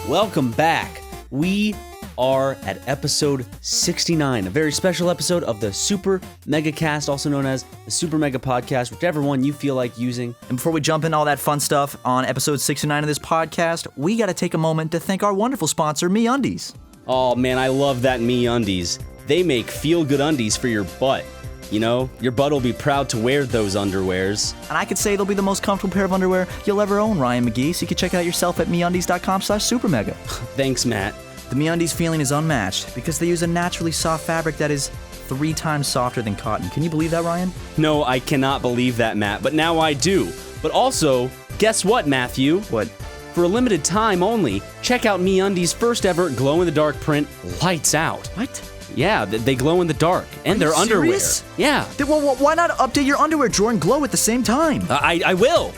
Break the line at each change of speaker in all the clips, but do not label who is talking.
Welcome back. We are at episode 69, a very special episode of the SuperMegaCast, also known as the SuperMega Podcast, whichever one you feel like using.
And before we jump into all that fun stuff on episode 69 of this podcast, we got to take a moment to thank our wonderful sponsor, MeUndies.
Oh man, I love that MeUndies. They make feel-good undies for your butt. You know, your butt will be proud to wear those underwears.
And I could say they'll be the most comfortable pair of underwear you'll ever own, Ryan McGee, so you can check it out yourself at MeUndies.com/SuperMega.
Thanks, Matt.
The MeUndies feeling is unmatched because they use a naturally soft fabric that is 3 times softer than cotton. Can you believe that, Ryan?
No, I cannot believe that, Matt, but now I do. But also, guess what, Matthew?
What?
For a limited time only, check out MeUndies' first ever glow-in-the-dark print, Lights Out.
What?
Yeah, they glow in the dark, and they're underwear.
Serious?
Yeah.
Then, well, why not update your underwear drawer and glow at the same time?
I will.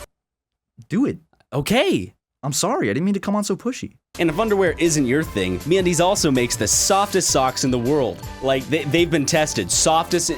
Do it.
Okay.
I'm sorry, I didn't mean to come on so pushy.
And if underwear isn't your thing, MeUndies also makes the softest socks in the world. Like, they've been tested. Softest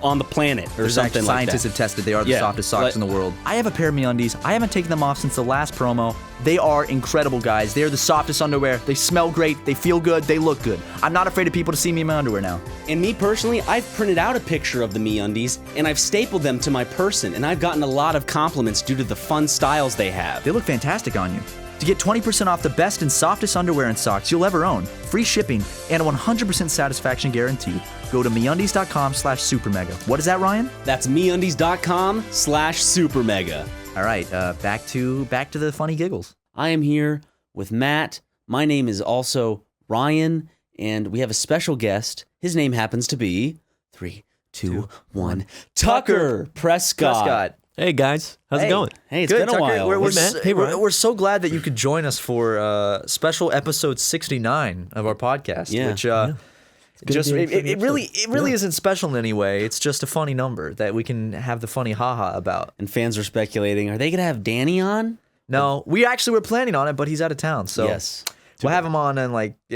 on the planet, or something like that.
Scientists have tested they are the softest socks in the world. I have a pair of MeUndies. I haven't taken them off since the last promo. They are incredible, guys. They're the softest underwear. They smell great. They feel good. They look good. I'm not afraid of people to see me in my underwear now.
And me personally, I've printed out a picture of the MeUndies, and I've stapled them to my person, and I've gotten a lot of compliments due to the fun styles they have.
They look fantastic on you. To get 20% off the best and softest underwear and socks you'll ever own, free shipping, and a 100% satisfaction guarantee, go to MeUndies.com/SuperMega. What is that, Ryan?
That's MeUndies.com/SuperMega.
All right, back to the funny giggles.
I am here with Matt. My name is also Ryan, and we have a special guest. His name happens to be 3, 2, 1, Tucker Prescott.
Hey guys, how's it going?
Hey, it's
Good,
been a
Tucker.
while.
We're so glad that you could join us for special episode 69 of our podcast.
Yeah.
Which it really isn't special in any way. It's just a funny number that we can have the funny haha about.
And fans are speculating, are they going to have Danny on?
No, we actually were planning on it, but he's out of town, so
Yes.
we'll have him on in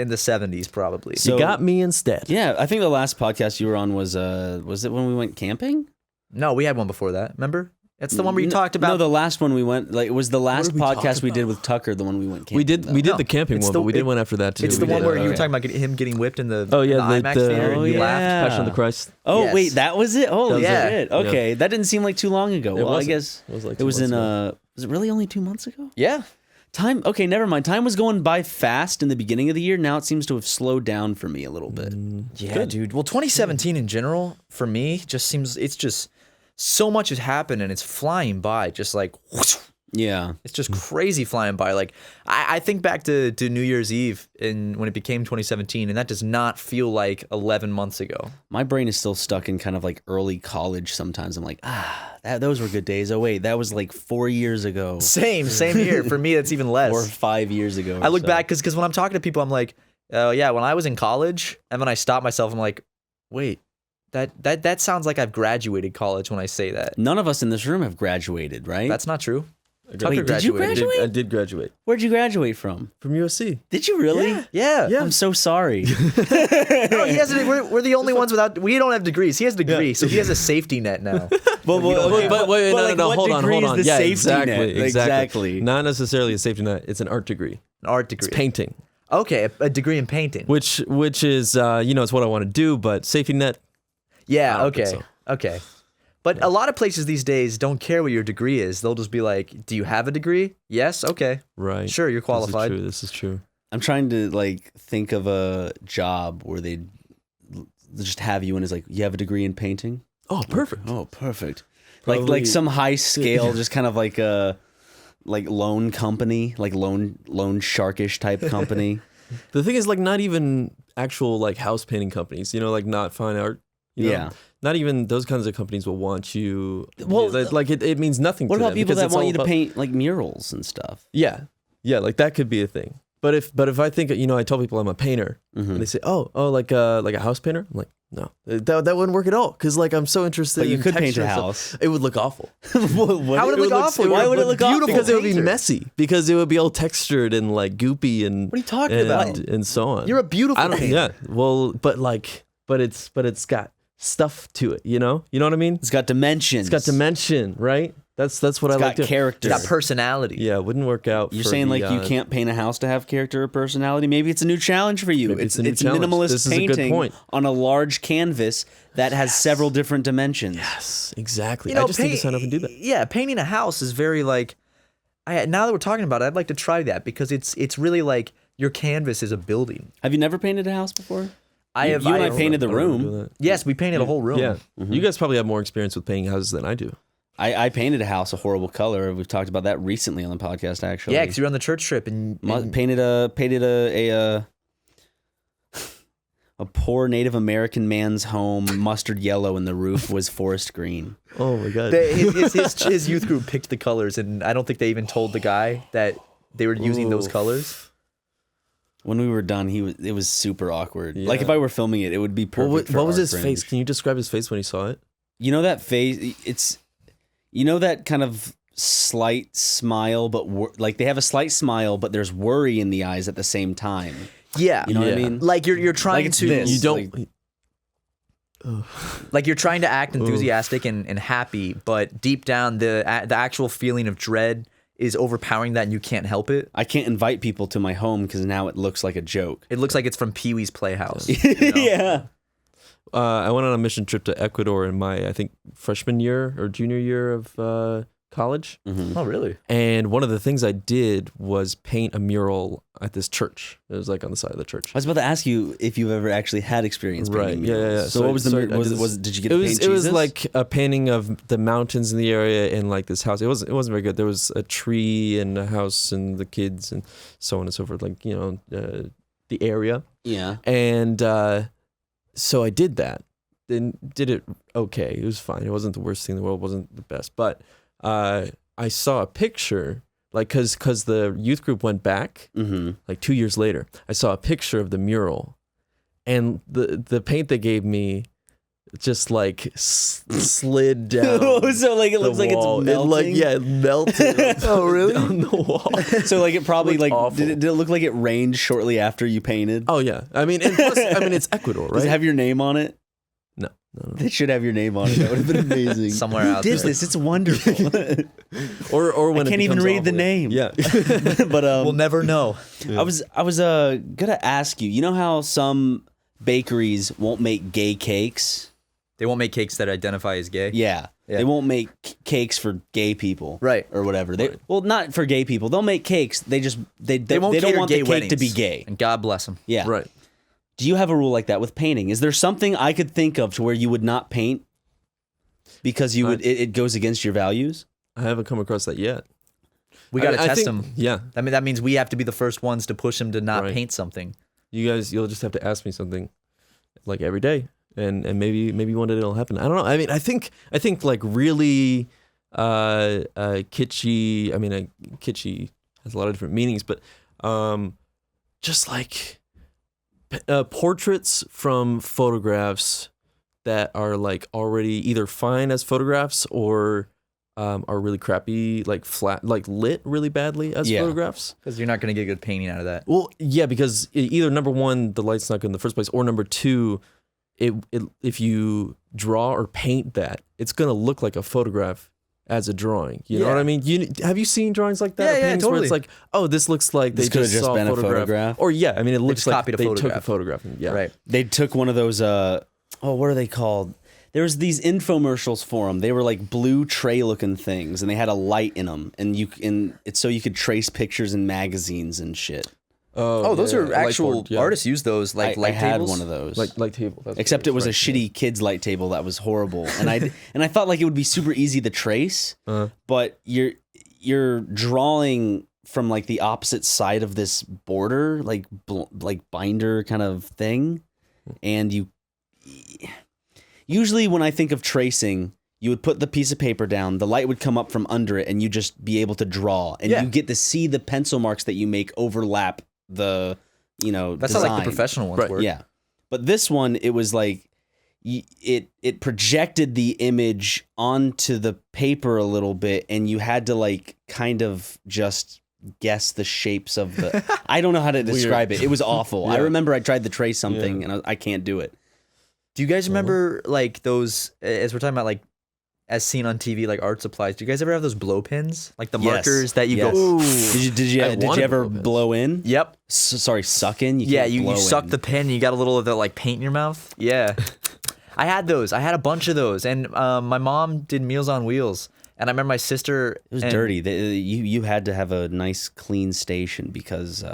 the 70s probably.
You got me instead.
Yeah, I think the last podcast you were on was it when we went camping?
No, we had one before that. Remember? It's the one where you talked about.
No, the last one we went, it was the last podcast we did with Tucker, the one we went camping.
We did the camping one, but we did one after that too.
It's the one where you were talking about him getting whipped in the IMAX theater.
Oh,
and you laughed.
Passion of the Christ.
Oh,
Yes.
wait, that was it? Oh,
Yeah.
shit. Okay, that didn't seem like too long ago. Well, I
wasn't.
guess
It was like
it
2
was in,
months ago.
was it really only 2 months ago?
Yeah.
Time, okay, never mind. Time was going by fast in the beginning of the year. Now it seems to have slowed down for me a little bit.
Yeah, dude. Well, 2017 in general, for me, just seems, it's just, so much has happened and it's flying by, just like, whoosh.
Yeah.
It's just crazy flying by. Like, I think back to New Year's Eve when it became 2017, and that does not feel like 11 months ago.
My brain is still stuck in kind of like early college sometimes. I'm like, those were good days. Oh, wait, that was like 4 years ago.
Same here. For me, it's even less.
Or 5 years ago.
I look back, because when I'm talking to people, I'm like, yeah, when I was in college, and then I stop myself, I'm like, wait. That sounds like I've graduated college when I say that.
None of us in this room have graduated, right?
That's not true.
Wait, did you graduate?
I did graduate
Where'd you graduate from?
from USC.
Did you really?
Yeah.
I'm so sorry.
No, he has. We're the only ones without. We don't have degrees. He has a degree, so he has a safety net now.
But wait, no,
what
hold on.
degree is the
Yeah,
safety
exactly,
net?
exactly. Not necessarily a safety net. It's an art degree.
An art degree.
It's painting,
Okay, a degree in painting.
which is it's what I want to do. But safety net,
Yeah.
I don't think
Okay.
so.
Okay. But a lot of places these days don't care what your degree is. They'll just be like, "Do you have a degree? Yes. Okay.
right?
Sure, you're qualified."
This is true.
I'm trying to think of a job where they just have you and it's like, you have a degree in painting?
Oh, perfect.
Oh, perfect.
Probably-
Like some high scale, just kind of like a loan company, like loan sharkish type company.
The thing is, not even actual house painting companies. Not fine art.
Yeah.
Not even those kinds of companies will want you.
Well,
it means nothing.
What
to
about
them
people
because
that
it's
want
all
you to
about-
paint murals and stuff?
Yeah, that could be a thing. But if I think I tell people I'm a painter, and they say, oh, like a house painter, I'm like, no, that wouldn't work at all because I'm so interested.
But you
in
could paint
texture
a
and stuff.
house.
It would look awful.
How would it look awful?
Why would it look awful?
Because it would be
painter.
messy. Because it would be all textured and goopy and.
What are you talking about?
And so on.
You're a beautiful painter.
Yeah. Well, but it's got stuff to it. You know what I mean?
It's got dimensions.
It's got dimension, right? That's what I
It's
like
got
to.
character.
It's got personality.
Yeah, it wouldn't work out.
You're
for
saying
the,
like you can't paint a house to have character or personality? Maybe it's a new challenge for you.
Maybe
It's
it's a new challenge.
minimalist
This is a good
painting
point.
on a large canvas that has several different dimensions.
Yes, exactly.
You know,
I just need to sign up and do that.
Yeah, painting a house is very like. Now that we're talking about it, I'd like to try that because it's really like your canvas is a building.
Have you never painted a house before?
I have.
You and I
have-
painted the
I don't remember
room.
doing that.
Yes, we painted a whole room.
Yeah, you guys probably have more experience with painting houses than I do.
I painted a house a horrible color. We've talked about that recently on the podcast, actually.
Yeah, because you're on the church trip and
Painted a poor Native American man's home, mustard yellow, and the roof was forest green.
Oh my god.
his youth group picked the colors, and I don't think they even told the guy that they were using those colors.
When we were done, it was super awkward.
Yeah.
Like if I were filming it, it would be perfect.
What was
our
his
cringe.
face? Can you describe his face when he saw it?
You know that face? You know that kind of slight smile, but like they have a slight smile, but there's worry in the eyes at the same time.
Yeah,
You know what I
Yeah.
mean?
like you're trying
Like it's
to
this.
You don't.
like you're trying to act enthusiastic and happy, but deep down the actual feeling of dread is overpowering that, and you can't help it.
I can't invite people to my home because now it looks like a joke.
It looks like it's from Pee Wee's Playhouse. you know?
Yeah.
I went on a mission trip to Ecuador in my, I think, freshman year or junior year of college.
Mm-hmm.
Oh, really?
And one of the things I did was paint a mural at this church. It was like on the side of the church.
I was about to ask you if you've ever actually had experience painting
Right.
murals.
Yeah.
So what was the
so
mur-
I
was
did
it,
this-
did you get
it
to
was
paint
it was
Jesus?
like a painting of the mountains in the area and like this house. It wasn't very good. There was a tree and a house and the kids and so on and so forth. Like the area.
Yeah.
And so I did that. Then did it okay. It was fine. It wasn't the worst thing in the world. It wasn't the best. But I saw a picture, like, because the youth group went back,
Mm-hmm.
like 2 years later. I saw a picture of the mural, and the paint they gave me just like slid down.
So like it looks like
wall.
it's melting.
It melted.
Oh, really?
Down the wall.
So like it probably
Looked
like
awful.
did it look like it rained shortly after you painted?
Oh yeah. I mean, and plus, it's Ecuador, right?
Does it have your name on it?
No.
It should have your name on it. That would have been amazing.
Somewhere out
Did
there.
this? It's wonderful.
Or when
I
it
can't even
becomes
read the
awful.
name.
Yeah.
But
We'll never know.
I was gonna ask you. You know how some bakeries won't make gay cakes?
They won't make cakes that identify as gay.
Yeah. They won't make cakes for gay people,
Right.
Or whatever. Well, not for gay people. They'll make cakes. They
Won't
don't
cater
want
gay
the cake
weddings.
to be gay.
And God bless them.
Yeah.
Right.
Do you have a rule like that with painting? Is there something I could think of to where you would not paint because you would it goes against your values?
I haven't come across that yet.
We got to
I
test
think-
them.
Yeah.
That means we have to be the first ones to push them to not
Right.
paint something.
You'll just have to ask me something like every day, and maybe one day it'll happen. I don't know. I mean, I think like really kitschy. I mean, kitschy has a lot of different meanings, but just like portraits from photographs that are like already either fine as photographs or are really crappy, like flat, like lit really badly as
Yeah.
photographs.
Because you're not going to get good painting out of that.
Well, yeah, because either number one, the light's not good in the first place, or number two, if you draw or paint that, it's gonna look like a photograph as a drawing. You know what I mean? Have you seen drawings like that?
Yeah,
Or
yeah,
paintings where
totally.
it's like, oh, this looks like
This
they
could've just
saw
been a photograph.
Or yeah, I mean, it looks
just
like
copied a
they took a
photograph.
photograph. And, yeah,
Right.
They took one of those what are they called? There was these infomercials for them. They were like blue tray looking things, and they had a light in them, and it's so you could trace pictures in magazines and shit.
Oh, those are actual
Light board, yeah.
artists use those like
I
light
had
tables.
one of those.
Light table. That's
Except
what
it was a
right.
shitty kids light table that was horrible, and I thought like it would be super easy to trace, but you're drawing from like the opposite side of this border, like binder kind of thing, and usually when I think of tracing, you would put the piece of paper down, the light would come up from under it, and you just be able to draw, and you get to see the pencil marks that you make overlap the
That's
design.
how like the professional ones work.
Yeah. But this one, it was like it projected the image onto the paper a little bit, and you had to like kind of just guess the shapes of the I don't know how to describe it. It was awful. I remember I tried to trace something and I can't do it.
Do you guys remember like those, as we're talking about like as seen on TV, like art supplies. Do you guys ever have those blow pins? Like the markers that you go, ooh.
Did you ever blow in?
Yep.
Sorry, suck in?
You suck the pen and you got a little of the like paint in your mouth. Yeah. I had those. I had a bunch of those. And my mom did Meals on Wheels. And I remember my sister...
It was dirty. You had to have a nice clean station because...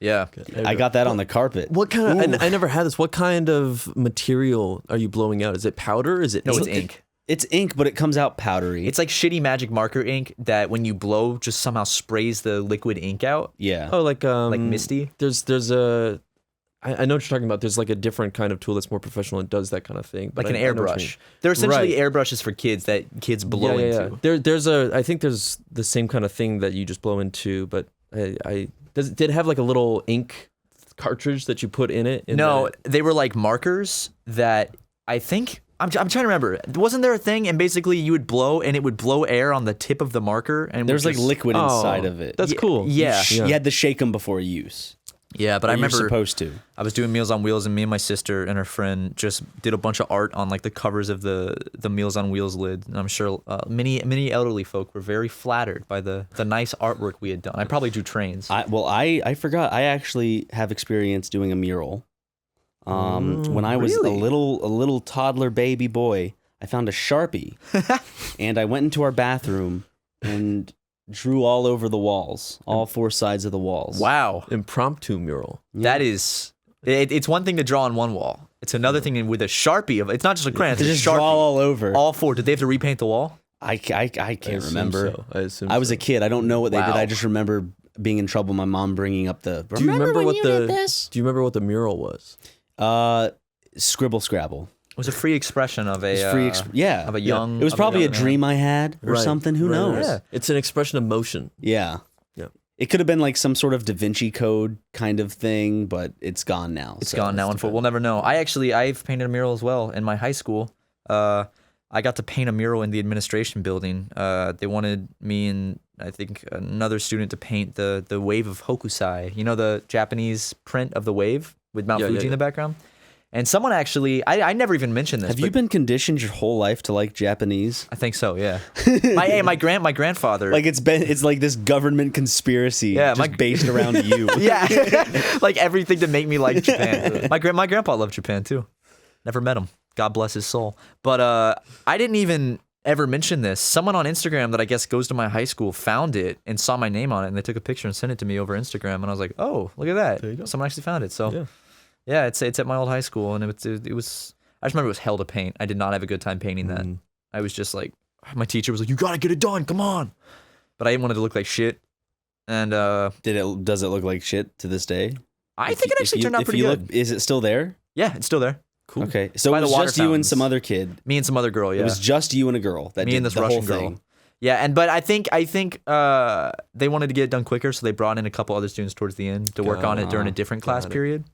yeah.
I got that on the carpet.
What kind of... I never had this. What kind of material are you blowing out? Is it powder? Is it
No, it's ink.
It's ink, but it comes out powdery.
It's like shitty magic marker ink that when you blow, just somehow sprays the liquid ink out.
Yeah.
Oh, like
misty?
There's a... I know what you're talking about. There's like a different kind of tool that's more professional and does that kind of thing.
Like an airbrush. They're essentially airbrushes for kids that kids blow into.
I think there's the same kind of thing that you just blow into, but did it have like a little ink cartridge that you put in it?
No, they were like markers that I think... I'm trying to remember. Wasn't there a thing? And basically you would blow and it would blow air on the tip of the marker. And
there's like liquid inside of it.
That's cool.
Yeah.
You had to shake them before use.
Yeah, but I remember
you're supposed to.
I was doing Meals on Wheels, and me and my sister and her friend just did a bunch of art on like the covers of the Meals on Wheels lid. And I'm sure many elderly folk were very flattered by the nice artwork we had done. I probably drew trains.
I forgot. I actually have experience doing a mural. When I was
really?
a little toddler baby boy, I found a Sharpie, and I went into our bathroom and drew all over the walls, all four sides of the walls.
Wow.
Impromptu mural.
That is... It's one thing to draw on one wall. It's another thing with a Sharpie. It's not just a crayon.
To
It's
just
a Sharpie.
draw all over.
All four. Did they have to repaint the wall?
I can't remember.
So. I assume
I was
so.
a kid. I don't know what they did.
Wow.
I just remember being in trouble. My mom bringing up the...
Do you remember what
did this?
Do you remember what the mural was?
Scribble Scrabble.
It was a free expression of a...
of
a young...
It was
of
probably a
young man.
dream I had or something. Who knows?
Yeah.
It's an expression of motion.
Yeah. It could have been like some sort of Da Vinci Code kind of thing, but it's gone now.
It's gone now, and we'll never know. I've painted a mural as well in my high school. I got to paint a mural in the administration building. They wanted me and I think another student to paint the wave of Hokusai. You know the Japanese print of the wave with Mount Fuji in the background? And someone actually, I never even mentioned this.
Have you been conditioned your whole life to like Japanese?
I think so, yeah. my grandfather.
Like it's like this government conspiracy just based around you.
Yeah, like everything to make me like Japan. My grandpa loved Japan too. Never met him. God bless his soul. But I didn't even ever mention this. Someone on Instagram that I guess goes to my high school found it and saw my name on it, and they took a picture and sent it to me over Instagram, and I was like, oh, look at that.
There you go.
Someone actually found it. So. Yeah, it's at my old high school, and it was. I just remember it was hell to paint. I did not have a good time painting that. I was just like, my teacher was like, "You gotta get it done, come on!" But I didn't want it to look like shit. And
does it look like shit to this day?
I think it actually turned out pretty good.
Is it still there?
Yeah, it's still there.
Cool.
Okay, so
By
it
the
was
water
just you and
fountains.
some other kid.
Me and some other girl. Yeah,
It was just you and a girl. That
me
did
and this
the
Russian
whole
girl.
thing.
Yeah, but I think they wanted to get it done quicker, so they brought in a couple other students towards the end to work on it during a different class period.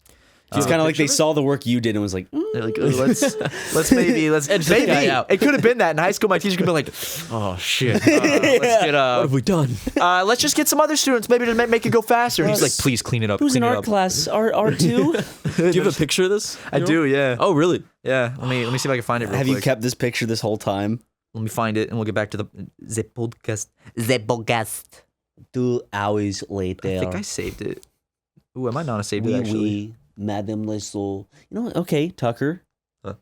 It's kind of like they saw the work you did and was like,
They're like, let's maybe it could have been that in high school. My teacher could be like, oh shit, let's get
What have we done?
let's just get some other students maybe to make it go faster. And he's like, please clean it up.
who's in
clean it
art
up.
class? Art 2?
Do you have a picture of this?
I do, yeah.
Oh, really?
Yeah. Let me see if I can find it real
Have
quick.
you kept this picture this whole time?
Let me find it, and we'll get back to the podcast. The podcast.
2 hours later.
I think I saved it. Ooh, I might not have saved it actually.
Madame Le Soul. You know what? Okay, Tucker.
Huh?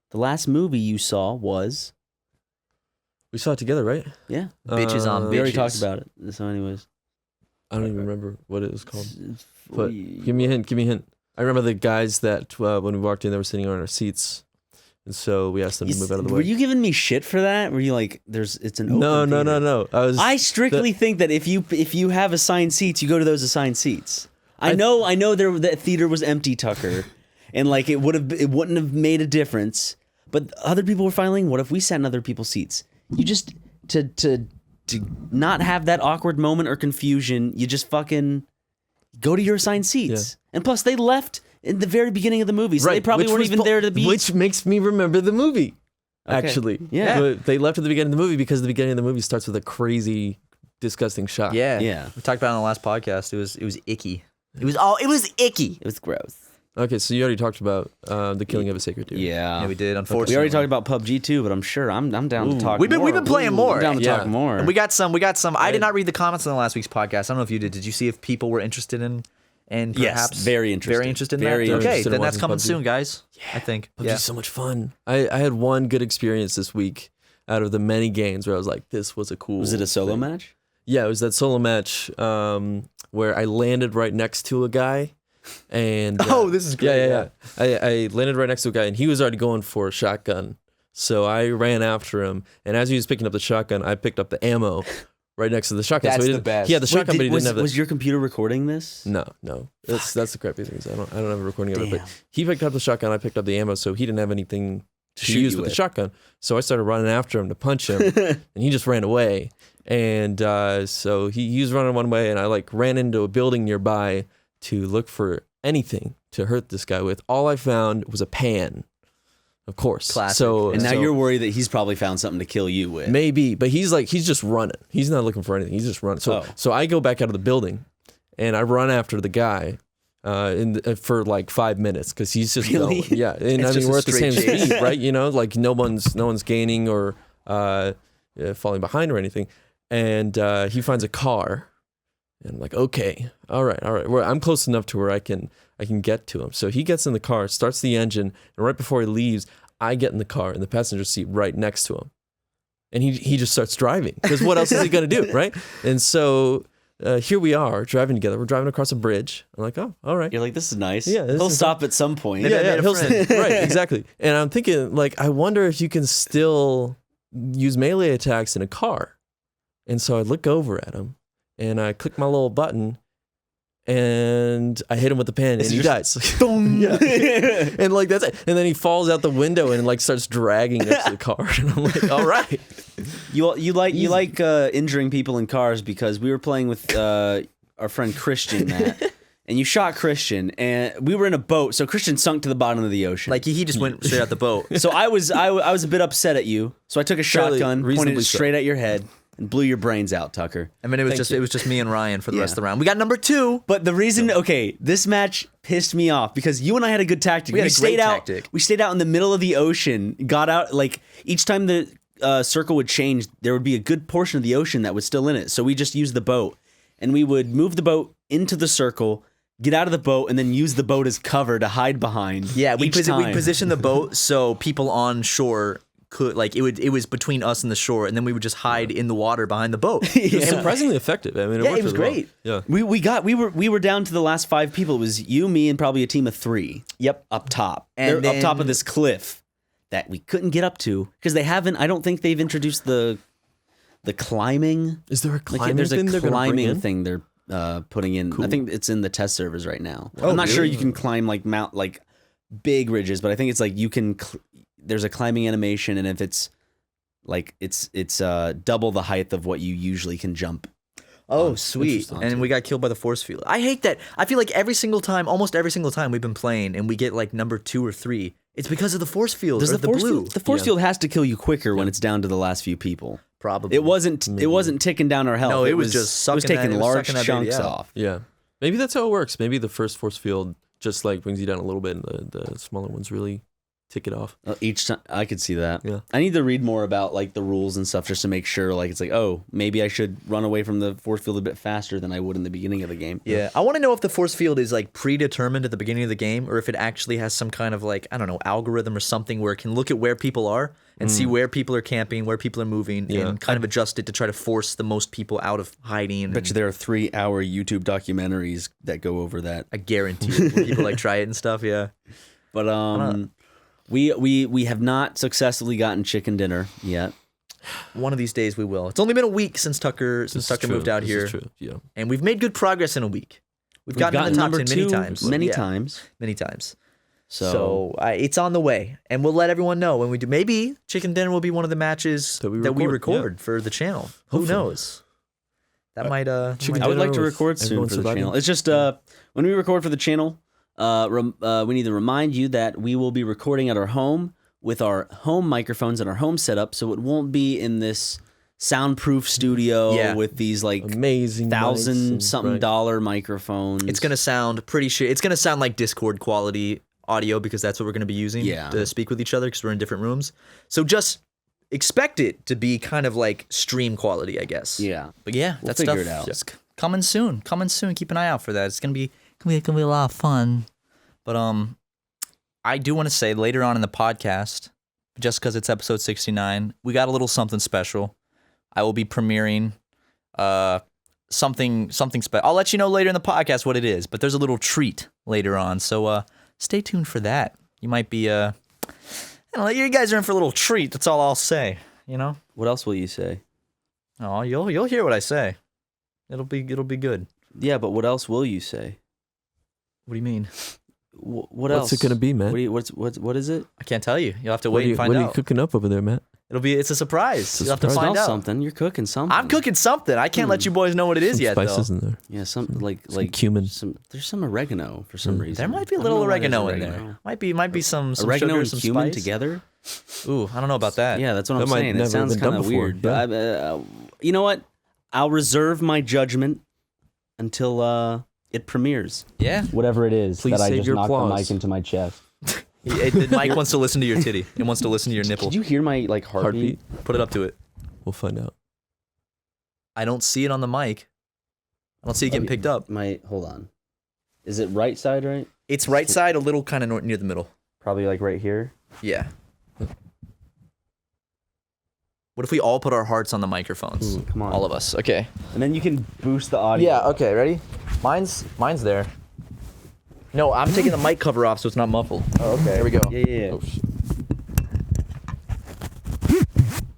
The last movie you saw was...
We saw it together, right?
Yeah.
Bitches on
We already
Bitches.
talked about it. So anyways.
I don't even remember what it was called. But give me a hint. I remember the guys that when we walked in, they were sitting on our seats. And so we asked them to move out of the way.
Were you giving me shit for that? Were you like, it's an open theater?
No.
I strictly think that if you have assigned seats, you go to those assigned seats. I know that theater was empty, Tucker, and like it wouldn't have made a difference. But other people were filing. What if we sat in other people's seats? You just to not have that awkward moment or confusion. You just fucking go to your assigned seats. Yeah. And plus, they left in the very beginning of the movie, so they probably weren't even there to be.
Which makes me remember the movie.
Okay.
Actually,
Yeah.
But they left at the beginning of the movie because the beginning of the movie starts with a crazy, disgusting shot.
Yeah.
Yeah.
We talked about it on the last podcast. It was icky. It was icky.
It was gross.
Okay, so you already talked about the killing of a sacred deer.
Yeah, we did.
We
Unfortunately,
already talked about PUBG too, but I'm sure I'm down to talk.
We've been playing more.
I'm down to talk more.
And we got some. I did not read the comments on the last week's podcast. I don't know if you did. Did you see if people were interested in? And perhaps
yes, very interested.
Very interested in
very
that. Okay,
interested
then
in
that's coming
PUBG.
soon, guys. I think.
PUBG's so much fun. I had one good experience this week out of the many games where I was like, this was a cool.
Was it a solo
thing.
match?
Yeah, it was that solo match where I landed right next to a guy. And
this is great.
Yeah. I landed right next to a guy, and he was already going for a shotgun. So I ran after him, and as he was picking up the shotgun, I picked up the ammo right next to the shotgun.
That's
so
the best.
He had the shotgun, but he didn't have the.
Was your computer recording this?
No. That's the crappy thing. I don't have a recording of it. But he picked up the shotgun, I picked up the ammo, so he didn't have anything to
shoot
use
you
with the
with.
shotgun. So I started running after him to punch him, and he just ran away. And so he was running one way, and I like ran into a building nearby to look for anything to hurt this guy with. All I found was a pan, of course.
Classic.
So
And now you're worried that he's probably found something to kill you with.
maybe, but he's just running. He's not looking for anything. He's just running. So I go back out of the building, and I run after the guy. For like 5 minutes because he's just
Really?
going. Yeah, and
It's
I
just
mean
a
we're at the
straight
same
chase.
speed, right? You know, like no one's gaining or falling behind or anything. And he finds a car, and I'm like, okay, all right. Well, I'm close enough to where I can get to him. So he gets in the car, starts the engine, and right before he leaves, I get in the car in the passenger seat right next to him, and he just starts driving because what else is he gonna do, right? And so. Here we are driving together. We're driving across a bridge. I'm like, oh, all right.
You're like, this is nice.
Yeah, this
he'll
is
stop at some point.
Yeah.
Right, exactly. And I'm thinking, like, I wonder if you can still use melee attacks in a car. And so I look over at him, and I click my little button, and I hit him with the pan, and he dies. Yeah. And like that's it. And then he falls out the window and like starts dragging up to the car. And I'm like, all right.
You like injuring people in cars because we were playing with our friend Christian, Matt, and you shot Christian, and we were in a boat, so Christian sunk to the bottom of the ocean.
Like he just went straight out the boat.
So I was a bit upset at you, so I took a
Fairly
shotgun, pointed
reasonably
it
so.
straight at your head, and blew your brains out, Tucker.
I mean, it was just me and Ryan for the rest of the round. We got number 2.
But the reason, this match pissed me off because you and I had a good tactic.
We had a great
stayed out.
tactic.
We stayed out in the middle of the ocean. Got out like each time the circle would change, there would be a good portion of the ocean that was still in it. So we just used the boat, and we would move the boat into the circle, get out of the boat, and then use the boat as cover to hide behind.
Yeah, we
each time.
positioned the boat so people on shore could like it was between us and the shore, and then we would just hide in the water behind the boat.
It was surprisingly effective. I mean, it worked
it was
really
great.
Well. Yeah.
We were down to the last 5 people. It was you, me, and probably a team of 3.
Yep.
Up top.
And
They're up top
then-
of this cliff that we couldn't get up to because they haven't. I don't think they've introduced the climbing.
Is there a climbing
There's
thing
a
they're gonna bring
climbing
in?
thing they're putting in. I think it's in the test servers right now.
Oh,
I'm not sure
really?
you can climb like big ridges, but I think it's like you can. There's a climbing animation, and if it's like it's double the height of what you usually can jump.
Oh, sweet. And we got killed by the force field. I hate that. I feel like almost every single time we've been playing and we get like number 2 or 3, it's because of the force field
Does
or
the
the
force
blue.
field, the force field has to kill you quicker when it's down to the last few people.
Probably.
It wasn't ticking down our health.
No, it was just
it was
sucking
taking
that- it was
large
sucking that baby
chunks
out.
off.
Yeah. Maybe that's how it works. Maybe the first force field just like brings you down a little bit, and the smaller ones really tick it off.
Each time I could see that.
Yeah.
I need to read more about like the rules and stuff just to make sure like it's like, oh, maybe I should run away from the force field a bit faster than I would in the beginning of the game.
Yeah, I want to know if the force field is like predetermined at the beginning of the game, or if it actually has some kind of like, I don't know, algorithm or something where it can look at where people are and see where people are camping, where people are moving, and kind of adjust it to try to force the most people out of hiding.
Bet you there are 3-hour YouTube documentaries that go over that.
I guarantee you, when people like try it and stuff. Yeah,
But we have not successfully gotten chicken dinner yet.
one of these days we will. It's only been a week since Tucker moved out
This
here,
is true. Yeah.
and we've made good progress in a week. We've gotten in the top 10 many times.
Many
Yeah,
times.
many times.
So,
So it's on the way, and we'll let everyone know when we do. Maybe chicken dinner will be one of the matches
That we
we
record,
record for the channel. Who
Hopefully.
knows? That might.
Chicken
I would
dinner
like to
with
record soon
everyone
for the
surviving.
channel. It's just when we record for the channel, we need to remind you that we will be recording at our home with our home microphones and our home setup, so it won't be in this soundproof studio with these like
amazing
$1,000-something microphones.
It's gonna sound pretty shit. It's gonna sound like Discord quality audio because that's what we're gonna be using to speak with each other because we're in different rooms. So just expect it to be kind of like stream quality, I guess.
Yeah.
But yeah,
We'll
that
figure
stuff
it out.
is coming soon. Coming soon. Keep an eye out for that. It's gonna be a lot of fun. But I do want to say later on in the podcast, just because it's episode 69, we got a little something special. I will be premiering something special. I'll let you know later in the podcast what it is, but there's a little treat later on. So stay tuned for that. You might be you guys are in for a little treat. That's all I'll say. You know.
What else will you say?
Oh, you'll hear what I say. It'll be good.
Yeah, but what else will you say?
What do you mean?
What else?
What's it gonna be, Matt?
What is it?
I can't tell you. You'll have to wait and find
out.
out.
What are you cooking up over there, Matt?
It's a surprise. You'll have to find out.
Something. You're cooking something.
I'm cooking something. I can't let you boys know what it is yet,
Spices
though.
in there.
Yeah, some
cumin.
There's some oregano for some reason.
There might be a little oregano in there. Might be some
oregano
sugar,
and
some
cumin
spice.
together.
Ooh, I don't know about that.
Yeah, that's what I'm
might
saying. It
never
sounds
been done
kind of
before.
weird.
Yeah.
But you know what? I'll reserve my judgment until it premieres.
Yeah.
Whatever it is
Please
that I
save
just
your
knocked the
applause.
mic into my chest.
Mike wants to listen to your titty. It wants to listen to your nipple.
Did you hear my heartbeat?
Put it up to it.
We'll find out.
I don't see it on the mic. I don't see it getting picked up.
Hold on. Is it right side right?
It's right side, a little kind of near the middle.
Probably like right here.
Yeah. What if we all put our hearts on the microphones?
Come on.
All of us. Okay.
And then you can boost the audio.
Yeah, okay, ready? Mine's there. No, I'm taking the mic cover off so it's not muffled.
Oh, okay.
Here we go.
Yeah.
Oh, shit.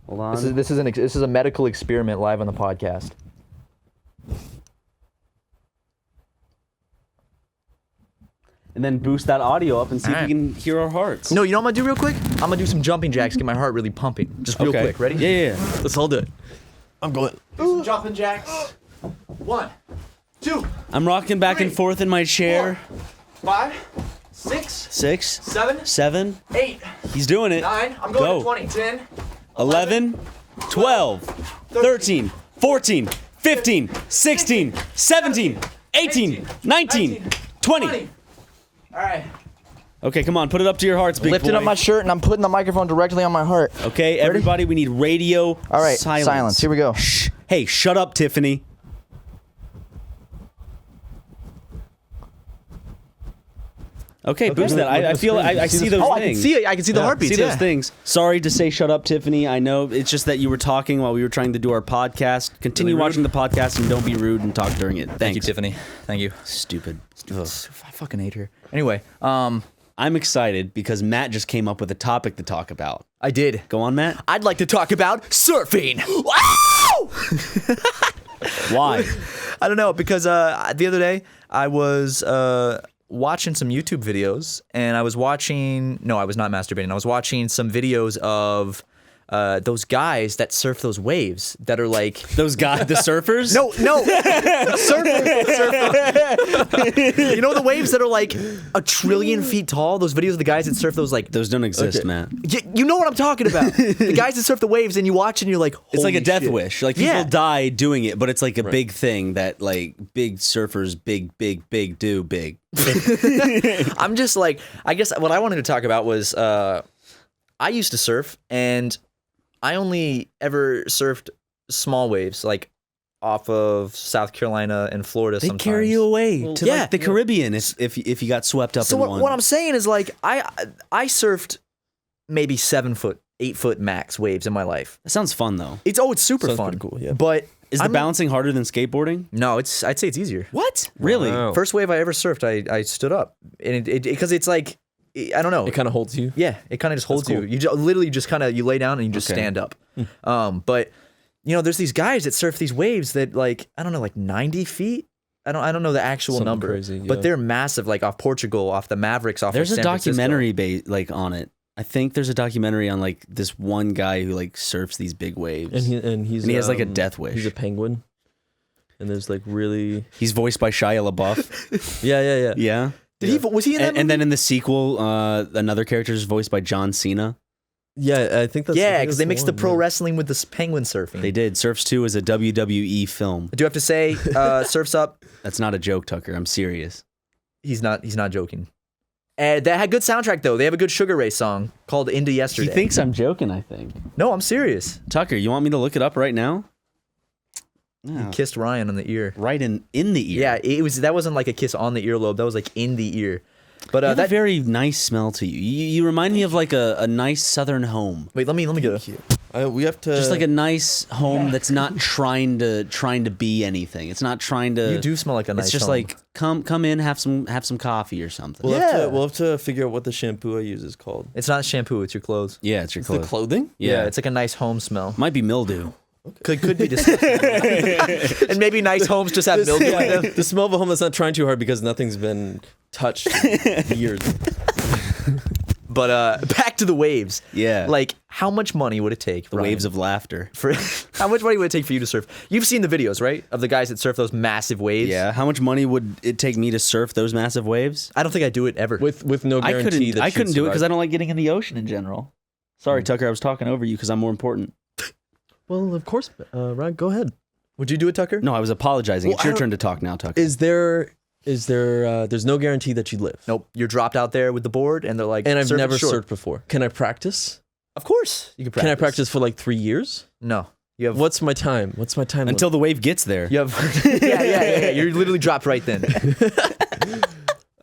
Hold on.
This is a medical experiment live on the podcast.
And then boost that audio up and see if you can hear our hearts.
No, you know what I'm gonna do real quick? I'm gonna do some jumping jacks, get my heart really pumping. Just real quick. Ready?
Yeah.
Let's all do it.
I'm going.
Some jumping jacks. 1, 2,
I'm rocking back and forth in my chair.
5, 6,
6,
7,
7.
8,
He's doing it.
9. I'm going
Go.
to 20. 10,
11, 12, 13, 14, 15, 16, 17, 18, 19, 20.
All right.
Okay, come on, put it up to your hearts, big
Lifting
boy.
up my shirt and I'm putting the microphone directly on my heart.
Okay, everybody, we need radio
All right,
silence.
Here we go.
Shh. Hey, shut up, Tiffany. Okay, boost that. I feel I see those things.
I can see it. I can see the heartbeats.
See those things. Sorry to say shut up, Tiffany. I know it's just that you were talking while we were trying to do our podcast. Continue watching the podcast and don't be rude and talk during it. Thanks.
Thank you, Tiffany. Thank you.
Stupid. Ugh.
I fucking hate her. Anyway,
I'm excited because Matt just came up with a topic to talk about.
I did.
Go on, Matt.
I'd like to talk about surfing. Wow!
Why?
I don't know, because the other day I was watching some YouTube videos, and I was not masturbating. I was watching some videos of those guys that surf those waves that are like
Those guys, the surfers?
No, surfers. You know the waves that are like 1 trillion feet tall? Those videos of the guys that surf those like
Those don't exist, Matt.
you know what I'm talking about. The guys that surf the waves and you watch and you're like,
It's like a
holy
death
shit.
wish. Like people die doing it, but it's like a big thing that like big surfers, big do big.
I'm just like, I guess what I wanted to talk about was I used to surf and I only ever surfed small waves, like off of South Carolina and Florida.
They
sometimes.
carry you away to
yeah.
like the Caribbean if you got swept up
So
in one.
what I'm saying is like I surfed maybe 7 foot, 8 foot max waves in my life.
That sounds fun though.
It's super
Sounds
fun.
pretty cool, yeah.
But
Is the balancing harder than skateboarding?
No, I'd say it's easier.
What? Really?
Wow.
First wave I ever surfed, I stood up, and it because it's like I don't know.
It kind of holds you.
Yeah, it kind of just holds
cool.
you. You literally just kind of you lay down and you just stand up. But you know, there's these guys that surf these waves that like I don't know, like 90 feet. I don't know the actual
Something
number,
crazy, yeah.
but they're massive. Like off Portugal, off the Mavericks, off.
There's
of
a
San Francisco.
documentary like on it. I think there's a documentary on like this one guy who like surfs these big waves.
And he
has like a death wish.
He's a penguin. And there's like really
He's voiced by Shia LaBeouf.
yeah.
Yeah.
Was he in that movie?
And then in the sequel, another character is voiced by John Cena.
Yeah, I think that's
because they mixed the
one,
pro
yeah.
wrestling with the penguin surfing.
They did. Surfs 2 is a WWE film.
I do have to say, Surf's Up.
That's not a joke, Tucker. I'm serious.
He's not joking. And that had good soundtrack though. They have a good Sugar Ray song called "Into Yesterday."
He thinks I'm joking, I think.
No, I'm serious.
Tucker, you want me to look it up right now?
He kissed Ryan on the ear.
Right in the ear.
Yeah, that wasn't like a kiss on the earlobe. That was like in the ear. But
You have
that
a very nice smell to you. You remind me of like a nice southern home.
wait, let me get it.
We have to
Just like a nice home that's not trying to be anything. It's not trying to.
You do smell like a nice.
It's just
home.
like come in, have some coffee or something.
we'll have to figure out what the shampoo I use is called.
It's not shampoo. It's your clothes.
Yeah, it's your
The
clothes.
clothing?
Yeah,
It's like a nice home smell.
might be mildew.
Could be disgusting. And maybe nice homes just have mildew in them.
The smell of a home that's not trying too hard because nothing's been touched in years.
But back to the waves.
Yeah.
Like, how much money would it take?
The waves of laughter.
for how much money would it take for you to surf? You've seen the videos, right, of the guys that surf those massive waves.
Yeah. How much money would it take me to surf those massive waves?
I don't think I'd do it ever.
With no guarantee that
I couldn't do it because I
survive.
don't like getting in the ocean in general. Sorry, Tucker. I was talking over you because I'm more important.
Well, of course, Ryan, go ahead.
Would you do it, Tucker?
No, I was apologizing.
Well,
It's your
I don't-
turn to talk now, Tucker.
Is there there's no guarantee that you live?
Nope. You're dropped out there with the board, and they're like,
And I've
surf
never
ashore.
surfed before. Can I practice?
Of course, you can practice.
Can I practice for like 3 years?
No. You have.
What's my time? What's my time?
Until the wave gets there.
You have. yeah. You're literally dropped right then.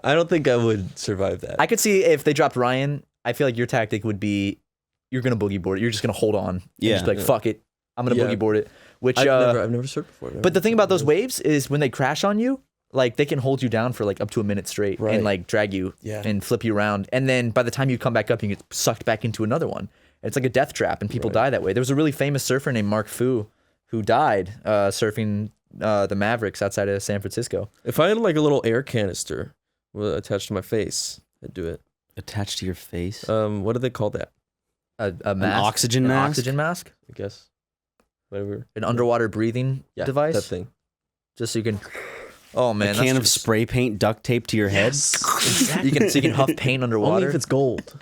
I don't think I would survive that.
I could see if they dropped Ryan. I feel like your tactic would be, you're gonna boogie board it. You're just gonna hold on. And
Yeah.
just be like, fuck it. I'm gonna
Yeah.
boogie board it. Which
I've never surfed before.
But the thing about those waves is when they crash on you, like they can hold you down for like up to a minute straight
Right.
and like drag you
Yeah.
and flip you around. And then by the time you come back up, you get sucked back into another one. It's like a death trap, and people die that way. There was a really famous surfer named Mark Fu who died surfing the Mavericks outside of San Francisco.
If I had like a little air canister attached to my face, I'd do it.
Attached to your face.
What do they call that?
A mask,
oxygen
an
mask?
oxygen mask,
I guess. Whatever.
an underwater breathing
Yeah,
device,
that thing.
just so you can. Oh man,
a can
that's
of
just-
spray paint duct taped to your head.
You can huff paint
Only
underwater.
if it's gold.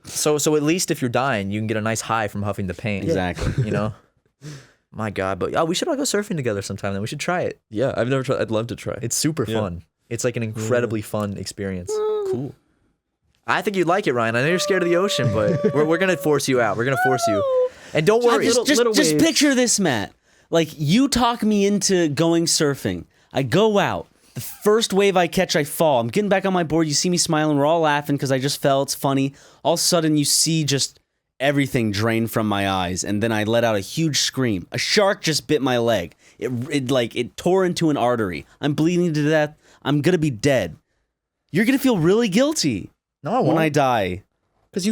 So at least if you're dying, you can get a nice high from huffing the paint.
Exactly.
You know. My God, but we should all go surfing together sometime. Then we should try it.
Yeah, I've never tried. I'd love to try.
It's super
Yeah.
fun. It's like an incredibly fun experience.
cool.
I think you'd like it, Ryan. I know you're scared of the ocean, but we're gonna force you out. We're gonna force you. And don't worry.
Just picture this, Matt. Like, you talk me into going surfing. I go out. The first wave I catch, I fall. I'm getting back on my board. You see me smiling. We're all laughing because I just fell. It's funny. All of a sudden, you see just everything drain from my eyes, and then I let out a huge scream. A shark just bit my leg. It tore into an artery. I'm bleeding to death. I'm gonna be dead. You're gonna feel really guilty
No, I
when
won't.
I die.
Because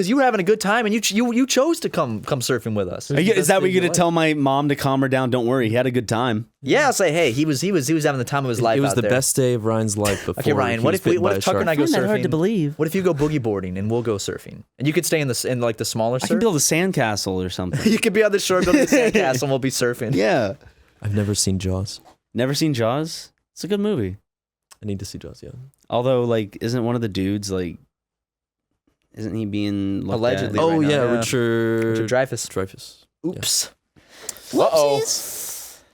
you were having a good time and you chose to come surfing with us.
Is that what you're gonna tell my mom to calm her down? Don't worry, he had a good time.
Yeah, I'll say, hey, he was having the time of his life.
It was
out
the
there.
best day of Ryan's life before.
Okay, Ryan.
he
What
was
if
bitten by a
Tucker and I
shark.
go
Find that
surfing?
hard to believe.
What if you go boogie boarding and we'll go surfing? And you could stay in the smaller
I
surf.
can build a sandcastle or something.
You could be on the shore, building a sandcastle, and we'll be surfing.
Yeah.
I've never seen Jaws.
Never seen Jaws? It's a good movie.
I need to see Jaws. Yeah.
Although, like, isn't one of the dudes like? Isn't he being looked
Allegedly.
at?
Oh
right now,
yeah,
yeah.
Richard
Dreyfuss.
Dreyfuss.
Oops. Uh-oh.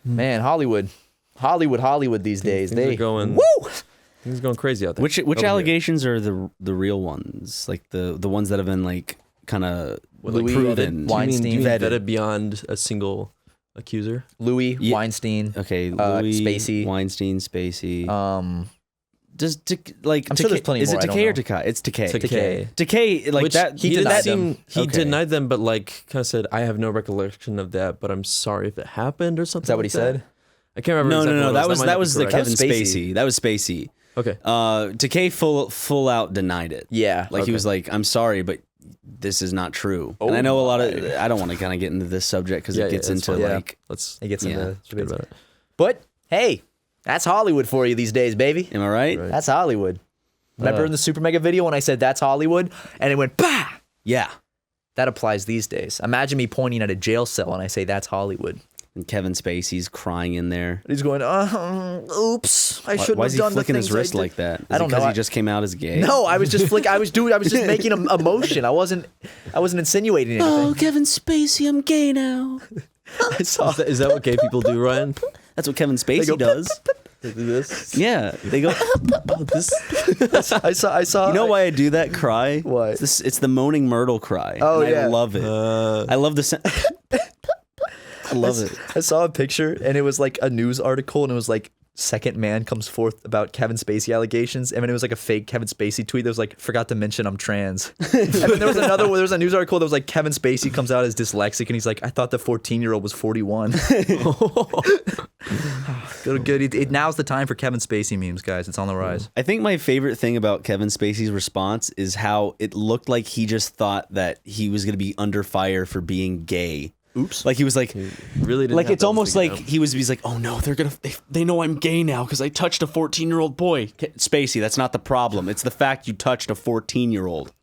Man, Hollywood these days.
Things are
They
going-
Woo!
Things are going crazy out there.
Which
Over here.
allegations are the real ones? Like the ones that have been like kind of
What, like,
Louis
proven?
vetted?
Do you mean
Weinstein
vetted beyond a single accuser?
Louis
Yeah.
Weinstein.
Okay, Louis,
Spacey.
Weinstein, Spacey.
I'm sure there's plenty
is
more,
it
I don't
Decay or
know.
Decay? It's Decay.
Decay.
Decay, like
Which
that.
he
didn't
denied
seem-
them.
He
Okay.
denied them, but like kind of said, "I have no recollection of that, but I'm sorry if it happened or something."
Is that what he
like
said?
I can't remember.
No,
exactly
no,
what
no.
it
That was the
might not be
Kevin
That was
Spacey.
Spacey.
That was Spacey.
correct.
Decay full out denied it.
Yeah.
Like he
Okay.
was like, "I'm sorry, but this is not true." and I know a lot of. I don't want to kind of get into this subject because
Yeah,
it gets
yeah, it's
into
fine.
Yeah.
like.
Let's
It gets
Yeah.
into
forget about it.
But hey, that's Hollywood for you these days, baby.
Am I right?
Right.
That's Hollywood. Remember in the SuperMega video when I said that's Hollywood and it went bah?
Yeah.
That applies these days. Imagine me pointing at a jail cell and I say that's Hollywood.
And Kevin Spacey's crying in there.
He's going, oops, I shouldn't
Why
have
is he
done the
flicking
things
his wrist
I did.
like that? Is
I don't know.
Because he just came out as gay?
No, I was just I was just making a motion. I wasn't insinuating anything.
Oh, Kevin Spacey, I'm gay now.
I saw.
Is that what gay people do, Ryan?
That's what Kevin Spacey
go,
does.
They do this?
Yeah, they go.
Oh, this.
I saw.
You know why I do that cry?
Why?
It's the moaning Myrtle cry.
Oh,
and
yeah.
I love it. I love the. I love it.
I saw a picture and it was like a news article and it was like second man comes forth about Kevin Spacey allegations, and then it was like a fake Kevin Spacey tweet that was like, forgot to mention I'm trans. And then there was another where there was a news article that was like, Kevin Spacey comes out as dyslexic and he's like, I thought the 14-year-old was 41. Good. Now's the time for Kevin Spacey memes, guys. It's on the rise.
I think my favorite thing about Kevin Spacey's response is how it looked like he just thought that he was going to be under fire for being gay.
Oops.
Like he was like,
Really didn't
like
have
it's
that
almost
figured
like
out.
he's like, oh no, they know I'm gay now because I touched a 14-year-old boy. Spacey, that's not the problem. It's the fact you touched a 14-year-old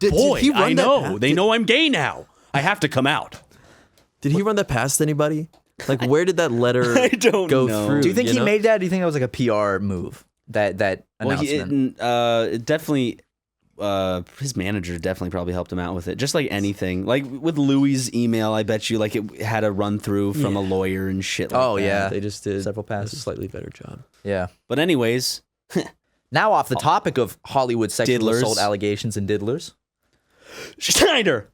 boy.
he run
I
that
know.
past-
They know I'm gay now. I have to come out.
Did he run that past anybody? Like, where did that letter
I don't
go
know.
through?
Do you think he
know?
made that? Do you think that was like a PR move? That
Well,
announcement?
it definitely. His manager definitely probably helped him out with it. Just like anything, like with Louis' email, I bet you like it had a run through from a lawyer and shit. Like
Oh,
that.
yeah.
They just did
Several
a
passes.
slightly better job.
Yeah.
But anyways,
Now off the topic of Hollywood sexual
Diddlers.
assault allegations and diddlers.
Schneider.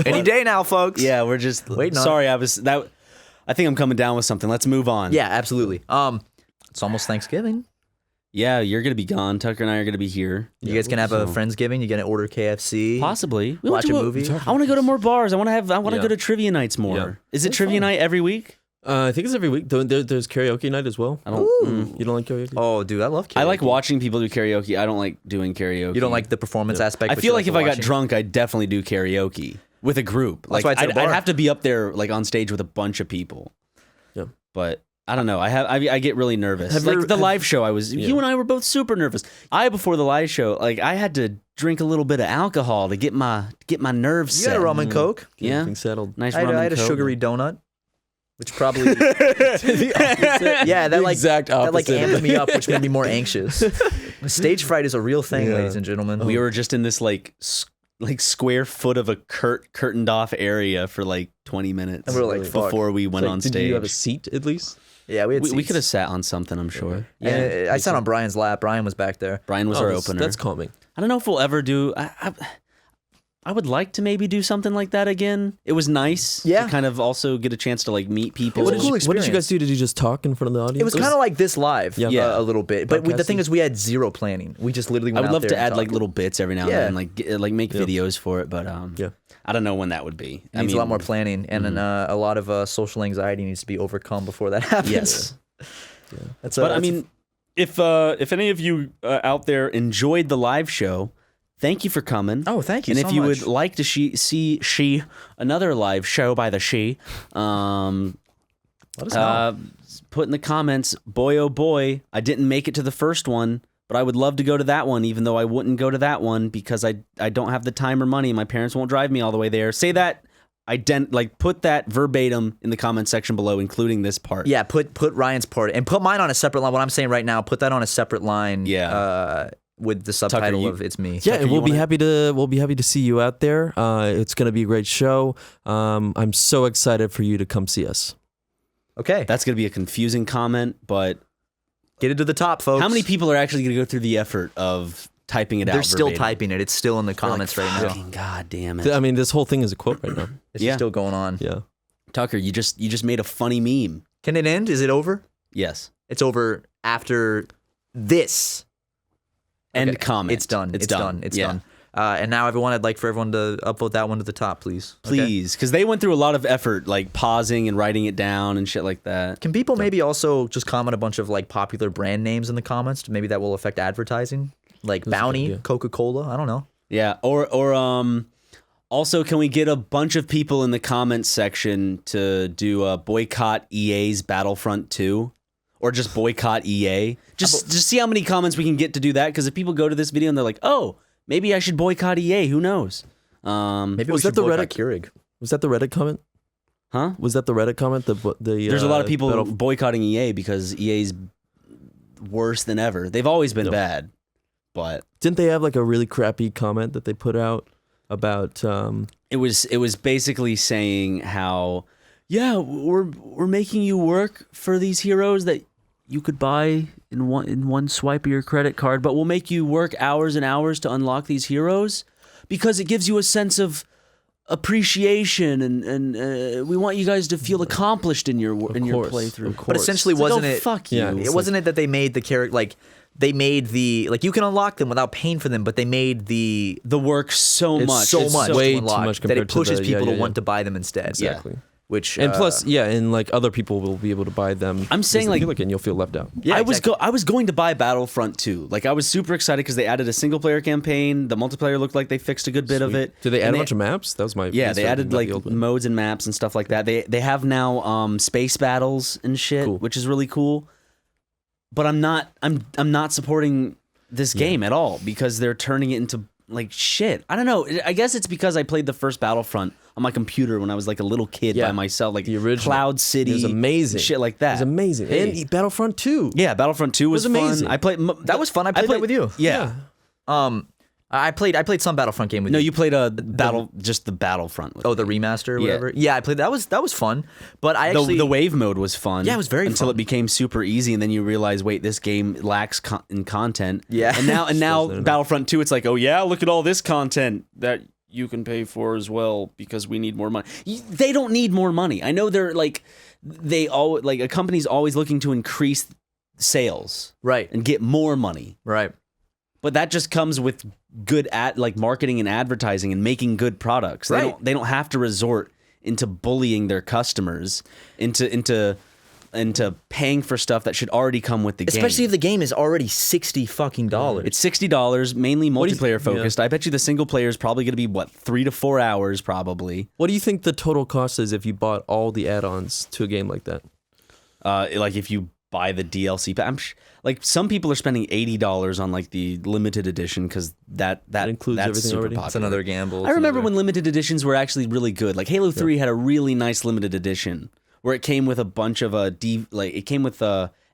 Any day now, folks.
Yeah, we're just
Waiting on
sorry. I think I'm coming down with something. Let's move on.
Yeah, absolutely. It's almost Thanksgiving.
Yeah, you're gonna be gone. Tucker and I are gonna be here.
You guys can have a Friendsgiving. You're gonna order KFC.
Possibly. We
Watch
went
a
to
movie.
I want to go to more bars. I want to
Yeah.
go to trivia nights more.
Yeah.
Is it trivia night every week?
I think it's every week. There's karaoke night as well.
I don't.
Ooh.
You don't like karaoke?
Oh, dude, I love karaoke.
I like watching people do karaoke. I don't like doing karaoke.
You don't like the performance aspect?
I
but
feel
you
like if
the
I got
watching?
drunk, I'd definitely do karaoke with a group. Like
why it's at a
I'd
bar.
have to be up there like on stage with a bunch of people.
Yeah.
But I don't know. I get really nervous.
Have
Like
you-
the live show, you and I were both super nervous. Before the live show, like I had to drink a little bit of alcohol to get my nerves
You
set.
had a rum and coke.
Yeah.
Everything's settled.
Nice
I
rum
had
and
a
coke.
sugary donut, which probably yeah, that
The
like
exact
that like
opposite.
amped me up, which made me more anxious. Stage fright is a real thing, ladies and gentlemen.
We were just in this like square foot of a curtained off area for like 20 minutes
And we were like, fuck.
before we went
Like,
on
did
stage.
you have a seat at least?
Yeah, we had
We
seats.
could have sat on something, I'm sure.
And I sat on Brian's lap. Brian was back there.
Brian was
Oh,
our
that's-
opener.
That's calming.
I don't know if we'll ever do. I would like to maybe do something like that again. It was nice
Yeah.
to kind of also get a chance to like meet people.
It was a cool
What did you
experience.
guys do? Did you just talk in front of the audience?
It was kind of like this live,
Yeah.
a little bit. But the thing
Podcasting.
is, we had zero planning. We just literally
I
went
would
out
love
there
to
and
add like
talked.
little bits every now and
Yeah.
then, like make videos for it. But
Yeah.
I don't know when that would be.
It needs a lot more planning, and then a lot of social anxiety needs to be overcome before that happens.
Yes.
That's
But I mean, if any of you out there enjoyed the live show, thank you for coming.
Oh, thank you
And
so
if you
much.
would like to see another live show by the
let us know.
put in the comments, boy oh boy, I didn't make it to the first one, but I would love to go to that one, even though I wouldn't go to that one because I don't have the time or money. My parents won't drive me all the way there. Say that. Put that verbatim in the comment section below, including this part.
Yeah, put Ryan's part and put mine on a separate line. What I'm saying right now, put that on a separate line.
Yeah.
With the subtitle
you-
of "It's Me."
Yeah,
Tucker,
and
you
we'll be
wanna-
happy to see you out there. It's gonna be a great show. I'm so excited for you to come see us.
Okay,
That's going to be a confusing comment, but
get it to the top, folks.
how many people are actually going to go through the effort of typing it out?
They're still
verbatim?
typing it. It's still in the comments right now.
Fucking God damn it.
I mean, this whole thing is a quote right now.
It's
Yeah.
still going on.
Yeah.
Tucker, you just made a funny meme.
Can it end? Is it over?
Yes.
It's over after this.
End
Okay.
comment.
It's done. It's done. It's
Yeah.
done. And now, everyone, I'd like for everyone to upvote that one to the top, please. Okay?
Please, because they went through a lot of effort, like pausing and writing it down and shit like that.
Can people maybe also just comment a bunch of like popular brand names in the comments? Maybe that will affect advertising, like
That's a good
Bounty,
idea.
Coca-Cola. I don't know.
Yeah. Or also, can we get a bunch of people in the comments section to do a boycott EA's Battlefront 2? Or just boycott EA? Just see how many comments we can get to do that. Because if people go to this video and they're like, oh, maybe I should boycott EA. Who knows?
Maybe
Was
we should
that the
boycott
Reddit-
Keurig.
Was that the Reddit comment?
Huh?
Was that the Reddit comment?
There's a lot of people boycotting EA because EA's worse than ever. They've always been bad, but
didn't they have like a really crappy comment that they put out about?
It was basically saying how, yeah, we're making you work for these heroes that you could buy in one swipe of your credit card, but we'll make you work hours and hours to unlock these heroes because it gives you a sense of appreciation and we want you guys to feel accomplished in your playthrough.
But essentially, wasn't it?
Fuck you!
Yeah,
It wasn't it that they made the character like they made the like you can unlock them without paying for them, but they made the
work so much,
so much
way
to
too
unlock
much
that it
compared to
pushes
the-
people
yeah,
to
yeah,
want
yeah.
to buy them instead.
Exactly.
Which
And plus, and like other people will be able to buy them.
I'm saying, like-
and you'll feel left out.
Yeah,
I was going to buy Battlefront 2. Like I was super excited because they added a single player campaign. The multiplayer looked like they fixed a good bit of it.
Did they add
And
a bunch of maps? That was my
Yeah, they added like
the
modes and maps and stuff like that. They have now space battles and shit,
Cool.
which is really cool. But I'm not supporting this game at all because they're turning it into like shit. I don't know. I guess it's because I played the first Battlefront on my computer when I was like a little kid by myself, like
the original
Cloud City.
It was amazing.
Shit like that.
It was amazing.
Hey.
And Battlefront 2.
Yeah, Battlefront 2 was
amazing.
fun. I played
that was fun. I played that with you.
Yeah.
I played some Battlefront game with
No,
you.
you played just the Battlefront. With
Oh,
me.
the remaster or
Yeah.
whatever. Yeah, I played that was fun. But I actually
the wave mode was fun.
Yeah, it was very
until
fun.
it became super easy, and then you realize, wait, this game lacks in content.
Yeah.
and now
Still
Battlefront 2, it's like, oh yeah, look at all this content that you can pay for as well because we need more money. They don't need more money. I know they're like a company's always looking to increase sales
right.
and get more money.
Right.
But that just comes with good marketing and advertising and making good products.
Right.
They don't have to resort into bullying their customers into paying for stuff that should already come with the game.
Especially if the game is already $60 fucking dollars.
It's $60, mainly multiplayer focused. I bet you the single player is probably going to be 3 to 4 hours probably.
What do you think the total cost is if you bought all the add-ons to a game like that?
Like if you buy the DLC, like some people are spending $80 on like the limited edition because that
includes
that's
everything
super
already?
popular.
It's another gamble.
I remember when limited editions were actually really good. Like Halo 3 had a really nice limited edition where it came with a bunch of it came with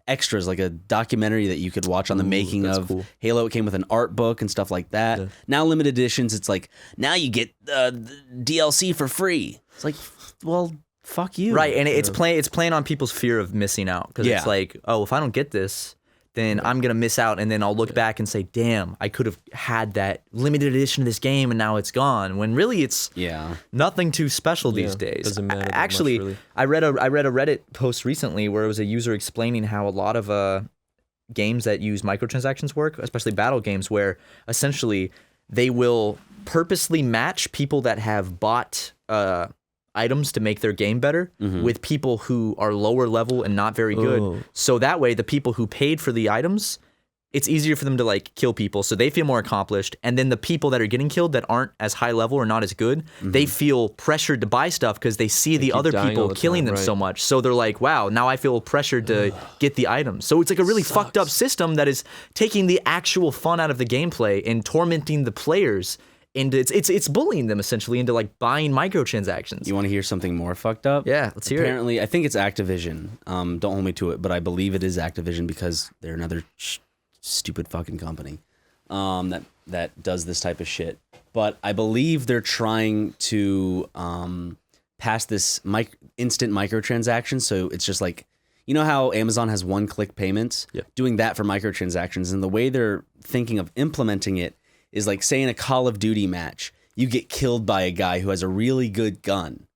extras, like a documentary that you could watch on the making
that's
of
cool.
Halo. It came with an art book and stuff like that.
Yeah.
Now limited editions, it's like now you get the DLC for free. It's like, well, fuck you.
Right, and it's playing on people's fear of missing out because
Yeah.
it's like, oh, if I don't get this, then I'm gonna miss out, and then I'll look back and say, damn, I could have had that limited edition of this game, and now it's gone. When really it's nothing too special these days.
doesn't matter that much,
Actually,
really.
I read a Reddit post recently where it was a user explaining how a lot of games that use microtransactions work, especially battle games, where essentially they will purposely match people that have bought items to make their game better with people who are lower level and not very good.
Oh.
So that way, the people who paid for the items, it's easier for them to like kill people, so they feel more accomplished. And then the people that are getting killed that aren't as high level or not as good, they feel pressured to buy stuff because they see the
keep
other
dying
people
all the
killing
time,
them
right.
so much. So they're like, wow, now I feel pressured to get the items. So it's like a really fucked up system that is taking the actual fun out of the gameplay and tormenting the players. And it's bullying them essentially into like buying microtransactions.
You want to hear something more fucked up?
Yeah, let's hear it.
Apparently, I think it's Activision. Don't hold me to it, but I believe it is Activision because they're another stupid fucking company that does this type of shit. But I believe they're trying to pass this instant microtransactions. So it's just like, you know how Amazon has one-click payments?
Yeah.
Doing that for microtransactions. And the way they're thinking of implementing it is like, say in a Call of Duty match, you get killed by a guy who has a really good gun.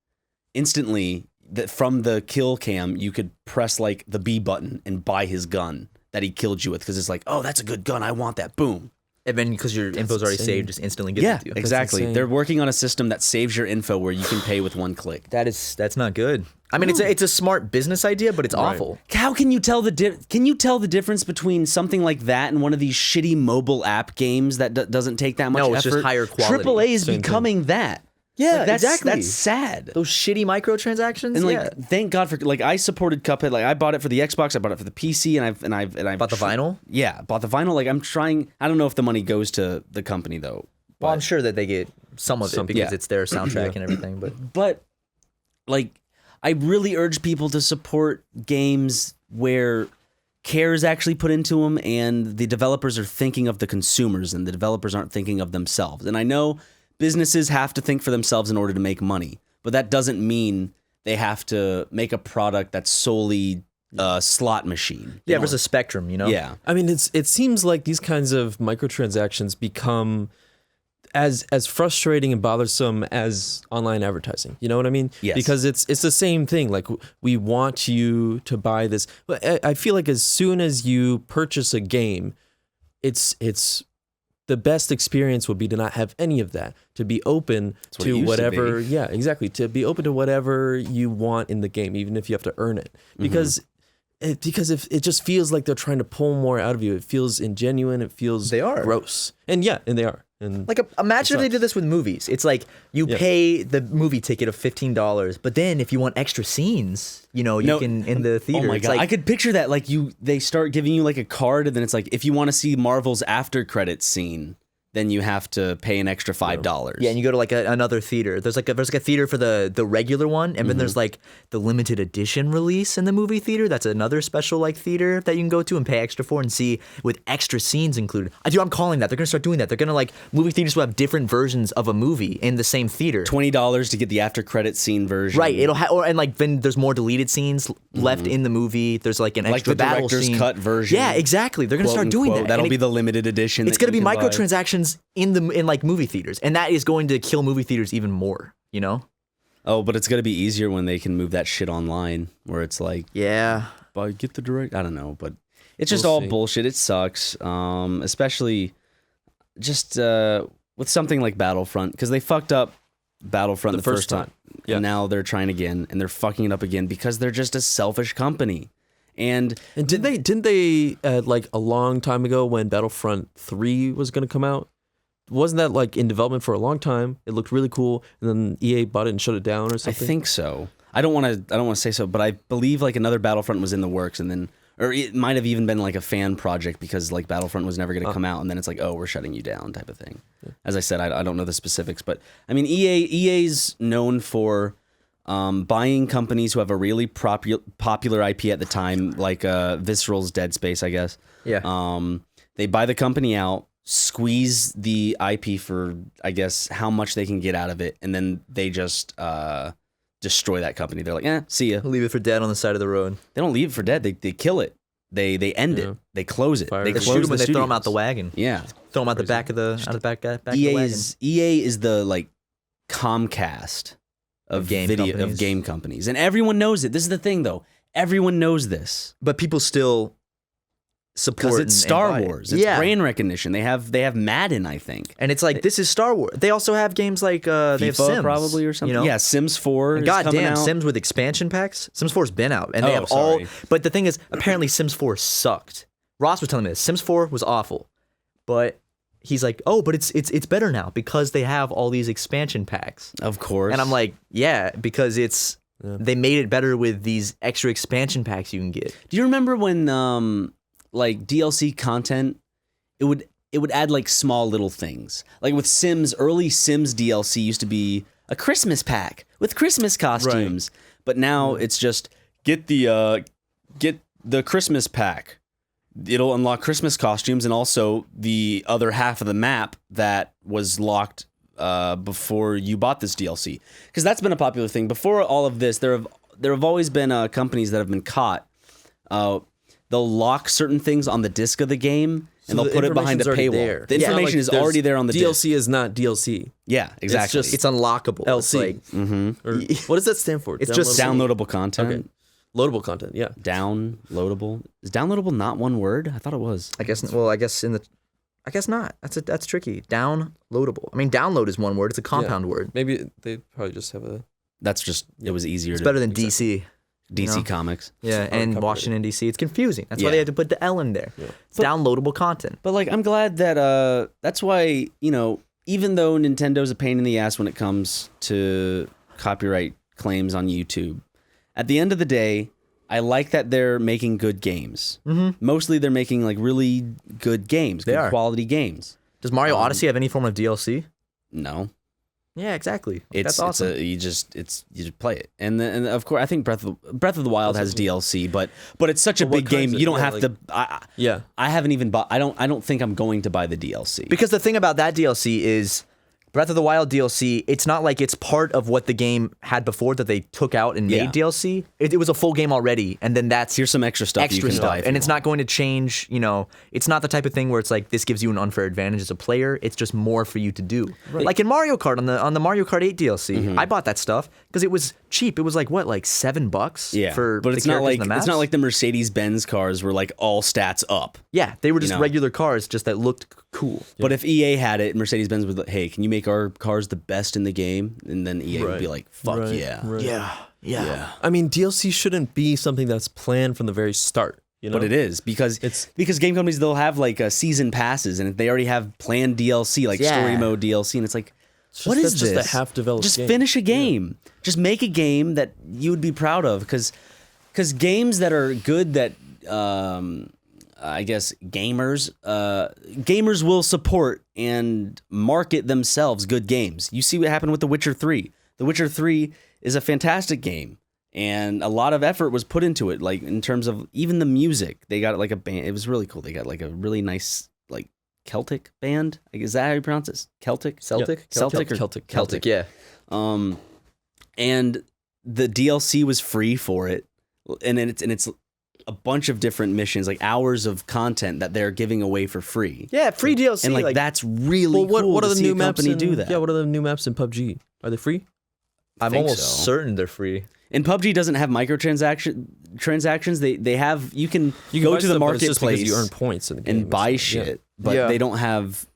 Instantly, from the kill cam, you could press like the B button and buy his gun that he killed you with because it's like, oh, that's a good gun. I want that. Boom.
And then because your info's already
insane.
saved, just instantly gives it to you.
Exactly.
insane.
They're working on a system that saves your info where you can pay with one click.
That's not good. I mean, it's a smart business idea, but it's awful.
How can you tell the difference between something like that and one of these shitty mobile app games that doesn't take that much effort?
No, it's just higher quality.
AAA is
Same
becoming that.
Yeah,
That's
exactly.
sad.
Those shitty microtransactions.
And like,
yeah.
thank God for like I supported Cuphead. Like I bought it for the Xbox, I bought it for the PC, and I've
Bought the vinyl?
Yeah, bought the vinyl. Like I'm trying. I don't know if the money goes to the company though.
Well, I'm sure that they get some of it because it's their soundtrack and everything.
But like, I really urge people to support games where care is actually put into them and the developers are thinking of the consumers and the developers aren't thinking of themselves. And I know businesses have to think for themselves in order to make money, but that doesn't mean they have to make a product that's solely a slot machine.
Yeah, there's a spectrum, you know?
Yeah.
I mean, it seems like these kinds of microtransactions become as frustrating and bothersome as online advertising. You know what I mean?
Yes.
Because it's the same thing. Like, we want you to buy this. But I feel like as soon as you purchase a game, it's the best experience would be to not have any of that, to be open to whatever. Yeah, exactly. To be open to whatever you want in the game, even if you have to earn it. Because if it just feels like they're trying to pull more out of you. It feels ingenuine. It feels gross. And they are. And
like, imagine if they did this with movies. It's like you pay the movie ticket of $15, but then if you want extra scenes, you can in the theater.
Oh my God, I could picture that. Like, they start giving you like a card, and then it's like, if you want to see Marvel's after credits scene, then you have to pay an extra $5.
Yeah, and you go to like another theater. There's like a theater for the regular one, and then there's like the limited edition release in the movie theater. That's another special like theater that you can go to and pay extra for and see with extra scenes included. I'm calling that. They're gonna start doing that. They're gonna like movie theaters will have different versions of a movie in the same theater.
$20 to get the after credits scene version.
Right. And like then there's more deleted scenes left in the movie. There's like an extra battle scene.
Like the director's cut version.
Yeah, exactly. They're gonna start doing that.
That'll be the limited edition.
It's gonna be microtransactions in like movie theaters, and that is going to kill movie theaters even more, you know?
Oh, but it's gonna be easier when they can move that shit online, where it's like, get the direct. I don't know, but it's just all bullshit. It sucks, especially just with something like Battlefront, because they fucked up Battlefront the first time, and now they're trying again, and they're fucking it up again because they're just a selfish company. And
didn't they like a long time ago when Battlefront 3 was going to come out? Wasn't that like in development for a long time? It looked really cool, and then EA bought it and shut it down or something.
I think so. I don't want to say so, but I believe like another Battlefront was in the works, and then, or it might have even been like a fan project because like Battlefront was never going to come out, and then it's like, oh, we're shutting you down type of thing. Yeah. As I said, I don't know the specifics, but I mean, EA's known for buying companies who have a really popular IP at the time, like Visceral's Dead Space, I guess.
Yeah.
They buy the company out, squeeze the IP for, I guess, how much they can get out of it, and then they just destroy that company. They're like, see ya.
Leave it for dead on the side of the road.
They don't leave it for dead. They kill it. They end it. They close it. They
shoot them when they throw them out the wagon.
Yeah.
Throw them out the back of the back of the wagon.
EA is the like Comcast of game companies, and everyone knows it. This is the thing, though. Everyone knows this,
but people still support
because it's Star Wars. It's brain recognition. They have Madden, I think,
and it's like this is Star Wars. They also have games like FIFA, they have Sims,
probably, or something.
You know?
Yeah, Sims 4.
And goddamn, Sims with expansion packs. Sims 4's been out, and they have all. But the thing is, apparently Sims 4 sucked. Ross was telling me this. Sims 4 was awful, but he's like, oh, but it's better now because they have all these expansion packs.
Of course.
And I'm like, yeah, because they made it better with these extra expansion packs you can get.
Do you remember when like DLC content, it would add like small little things. Like with Sims, early Sims DLC used to be a Christmas pack with Christmas costumes. Right. But now it's just get the Christmas pack. It'll unlock Christmas costumes and also the other half of the map that was locked before you bought this DLC. Because that's been a popular thing. Before all of this, there have always been companies that have been caught. They'll lock certain things on the disc of the game, and they'll put it behind a paywall.
There.
The information is already there on the disc.
DLC is not DLC.
Yeah, exactly.
It's unlockable.
LC.
It's like,
what does that stand for?
It's just downloadable content.
Okay. Loadable content, yeah.
Downloadable. Is downloadable not one word? I thought it was.
I guess not. That's tricky. Downloadable. I mean, download is one word. It's a compound word.
Maybe they probably just have a...
That's just, it was easier.
It's better than DC.
DC Comics.
Yeah, and Washington, D.C. It's confusing. That's why they had to put the L in there. Yeah. It's downloadable content.
But, like, I'm glad that, that's why, even though Nintendo's a pain in the ass when it comes to copyright claims on YouTube, at the end of the day, I like that they're making good games. Mm-hmm. Mostly they're making, like, really good games, good quality games.
Does Mario Odyssey have any form of DLC?
No.
Yeah, exactly.
It's
That's awesome.
you just play it, and of course I think Breath of the Wild has DLC, but it's such a big game. You don't have to. I haven't even bought. I don't think I'm going to buy the DLC
because the thing about that DLC is Breath of the Wild DLC, it's not like it's part of what the game had before that they took out and made DLC. It was a full game already, and then here's
some extra stuff you can buy.
And it's not going to change, it's not the type of thing where it's like this gives you an unfair advantage as a player. It's just more for you to do. Right. Like in Mario Kart, on the Mario Kart 8 DLC, I bought that stuff because it was cheap. It was like, what, like $7 for
but
the
it's not like
in the maps?
It's not like the Mercedes-Benz cars were like all stats up.
Yeah, they were just regular cars, just that looked cool.
Yeah. But if EA had it, Mercedes-Benz was like, hey, can you make our cars the best in the game? And then EA would be like, fuck yeah.
Right. Yeah.
I mean, DLC shouldn't be something that's planned from the very start.
But it is because game companies, they'll have like season passes, and they already have planned DLC, like story mode DLC, and it's like, what is this?
Just a half-developed
Just
game.
finish a game. Yeah. Just make a game that you would be proud of, because games that are good that I guess gamers will support and market themselves good games. You see what happened with The Witcher 3. The Witcher 3 is a fantastic game, and a lot of effort was put into it, like in terms of even the music. They got like a band. It was really cool. They got like a really nice like Celtic band. Like, is that how you pronounce it? Celtic?
Celtic, yeah.
And the DLC was free for it, and it's a bunch of different missions, like hours of content that they're giving away for free.
Yeah, free DLC,
and like that's really cool.
What are
to
the
see
new
a
maps?
Company do that?
Yeah, what are the new maps in PUBG? Are they free?
I'm almost certain they're free.
And PUBG doesn't have transactions. They have you can go to the marketplace
because you earn points in the game
and buy shit, but they don't have.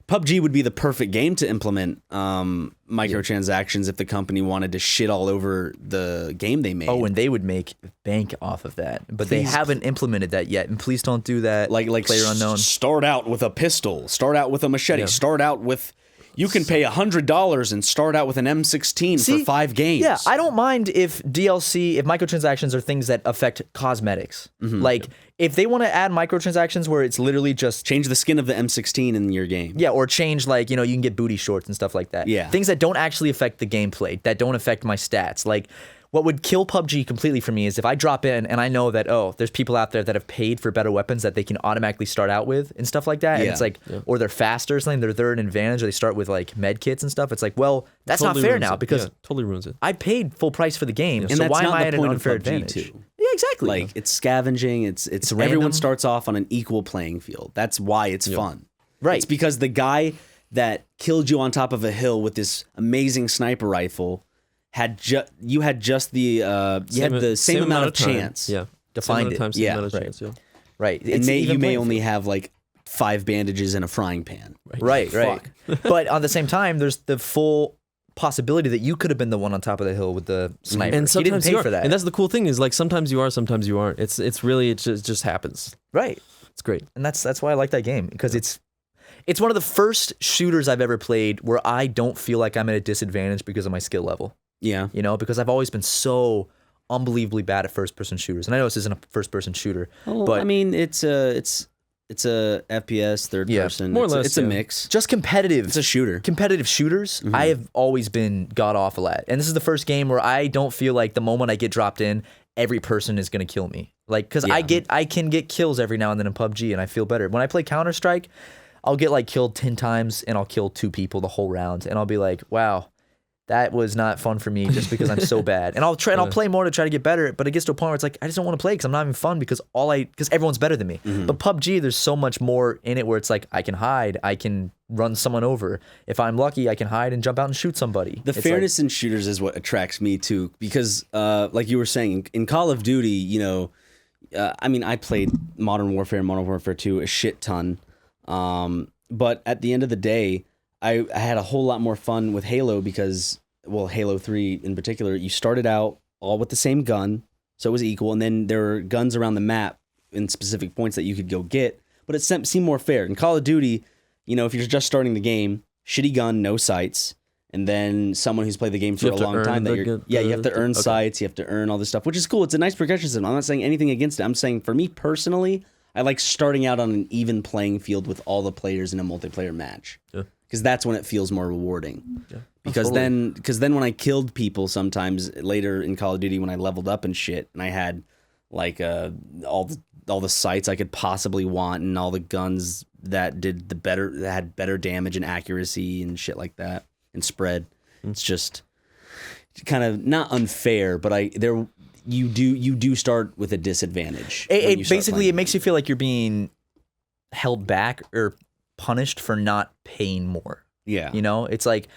PUBG would be the perfect game to implement microtransactions if the company wanted to shit all over the game they made.
Oh, and they would make bank off of that, but they haven't implemented that yet. And please don't do that. Like PlayerUnknown.
Start out with a pistol. Start out with a machete. Start out with. You can pay $100 and start out with an M16 for 5 games.
Yeah, I don't mind if microtransactions are things that affect cosmetics. Mm-hmm. Like, if they want to add microtransactions where it's literally just...
change the skin of the M16 in your game.
Yeah, or change, like, you can get booty shorts and stuff like that.
Yeah.
Things that don't actually affect the gameplay, that don't affect my stats. Like... what would kill PUBG completely for me is if I drop in and I know that, there's people out there that have paid for better weapons that they can automatically start out with and stuff like that. And it's like, or they're faster or something, they're an advantage, or they start with like med kits and stuff. It's like, well, that's
totally
not fair now because
totally ruins it.
I paid full price for the game.
And
so
that's
why am
not
I
the
at an
point
unfair
of PUBG
advantage?
Too.
Yeah, exactly.
Like, it's scavenging. It's everyone starts off on an equal playing field. That's why it's fun.
Right.
It's because the guy that killed you on top of a hill with this amazing sniper rifle had the same amount of chance.
Yeah,
to find it. Right.
And you may only have like 5 bandages and a frying pan.
Right. But on the same time, there's the full possibility that you could have been the one on top of the hill with the sniper.
And sometimes
he didn't pay for that.
And that's the cool thing is, like, sometimes you are, sometimes you aren't. It just happens.
Right.
It's great.
And that's why I like that game, because it's one of the first shooters I've ever played where I don't feel like I'm at a disadvantage because of my skill level.
Yeah.
Because I've always been so unbelievably bad at first-person shooters. And I know this isn't a first-person shooter, but
I mean, it's a FPS third person.
More or less.
It's a mix.
Just competitive.
It's a shooter.
Competitive shooters, I have always been god awful at. And this is the first game where I don't feel like the moment I get dropped in, every person is going to kill me. Like, because I can get kills every now and then in PUBG, and I feel better. When I play Counter-Strike, I'll get like killed 10 times, and I'll kill 2 people the whole round, and I'll be like, wow, that was not fun for me just because I'm so bad. And I'll play more to try to get better, but it gets to a point where it's like, I just don't want to play because I'm not having fun because everyone's better than me. Mm-hmm. But PUBG, there's so much more in it where it's like, I can hide, I can run someone over. If I'm lucky, I can hide and jump out and shoot somebody.
The fairness in shooters is what attracts me too, because like you were saying, in Call of Duty, I mean, I played Modern Warfare and Modern Warfare 2 a shit ton. But at the end of the day, I had a whole lot more fun with Halo because, well, Halo 3 in particular, you started out all with the same gun, so it was equal, and then there were guns around the map in specific points that you could go get, but it seemed more fair. In Call of Duty, if you're just starting the game, shitty gun, no sights, and then someone who's played the game for a long time, you have to earn sights, you have to earn all this stuff, which is cool. It's a nice progression system. I'm not saying anything against it. I'm saying for me personally, I like starting out on an even playing field with all the players in a multiplayer match. Yeah. because that's when it feels more rewarding. Yeah. Because
totally.
then when I killed people sometimes later in Call of Duty when I leveled up and shit and I had like all the sights I could possibly want and all the guns that had better damage and accuracy and shit like that and spread. It's just kind of not unfair, but you do start with a disadvantage.
Basically, it makes you feel like you're being held back or punished for not paying more.
Yeah.
You know, it's like,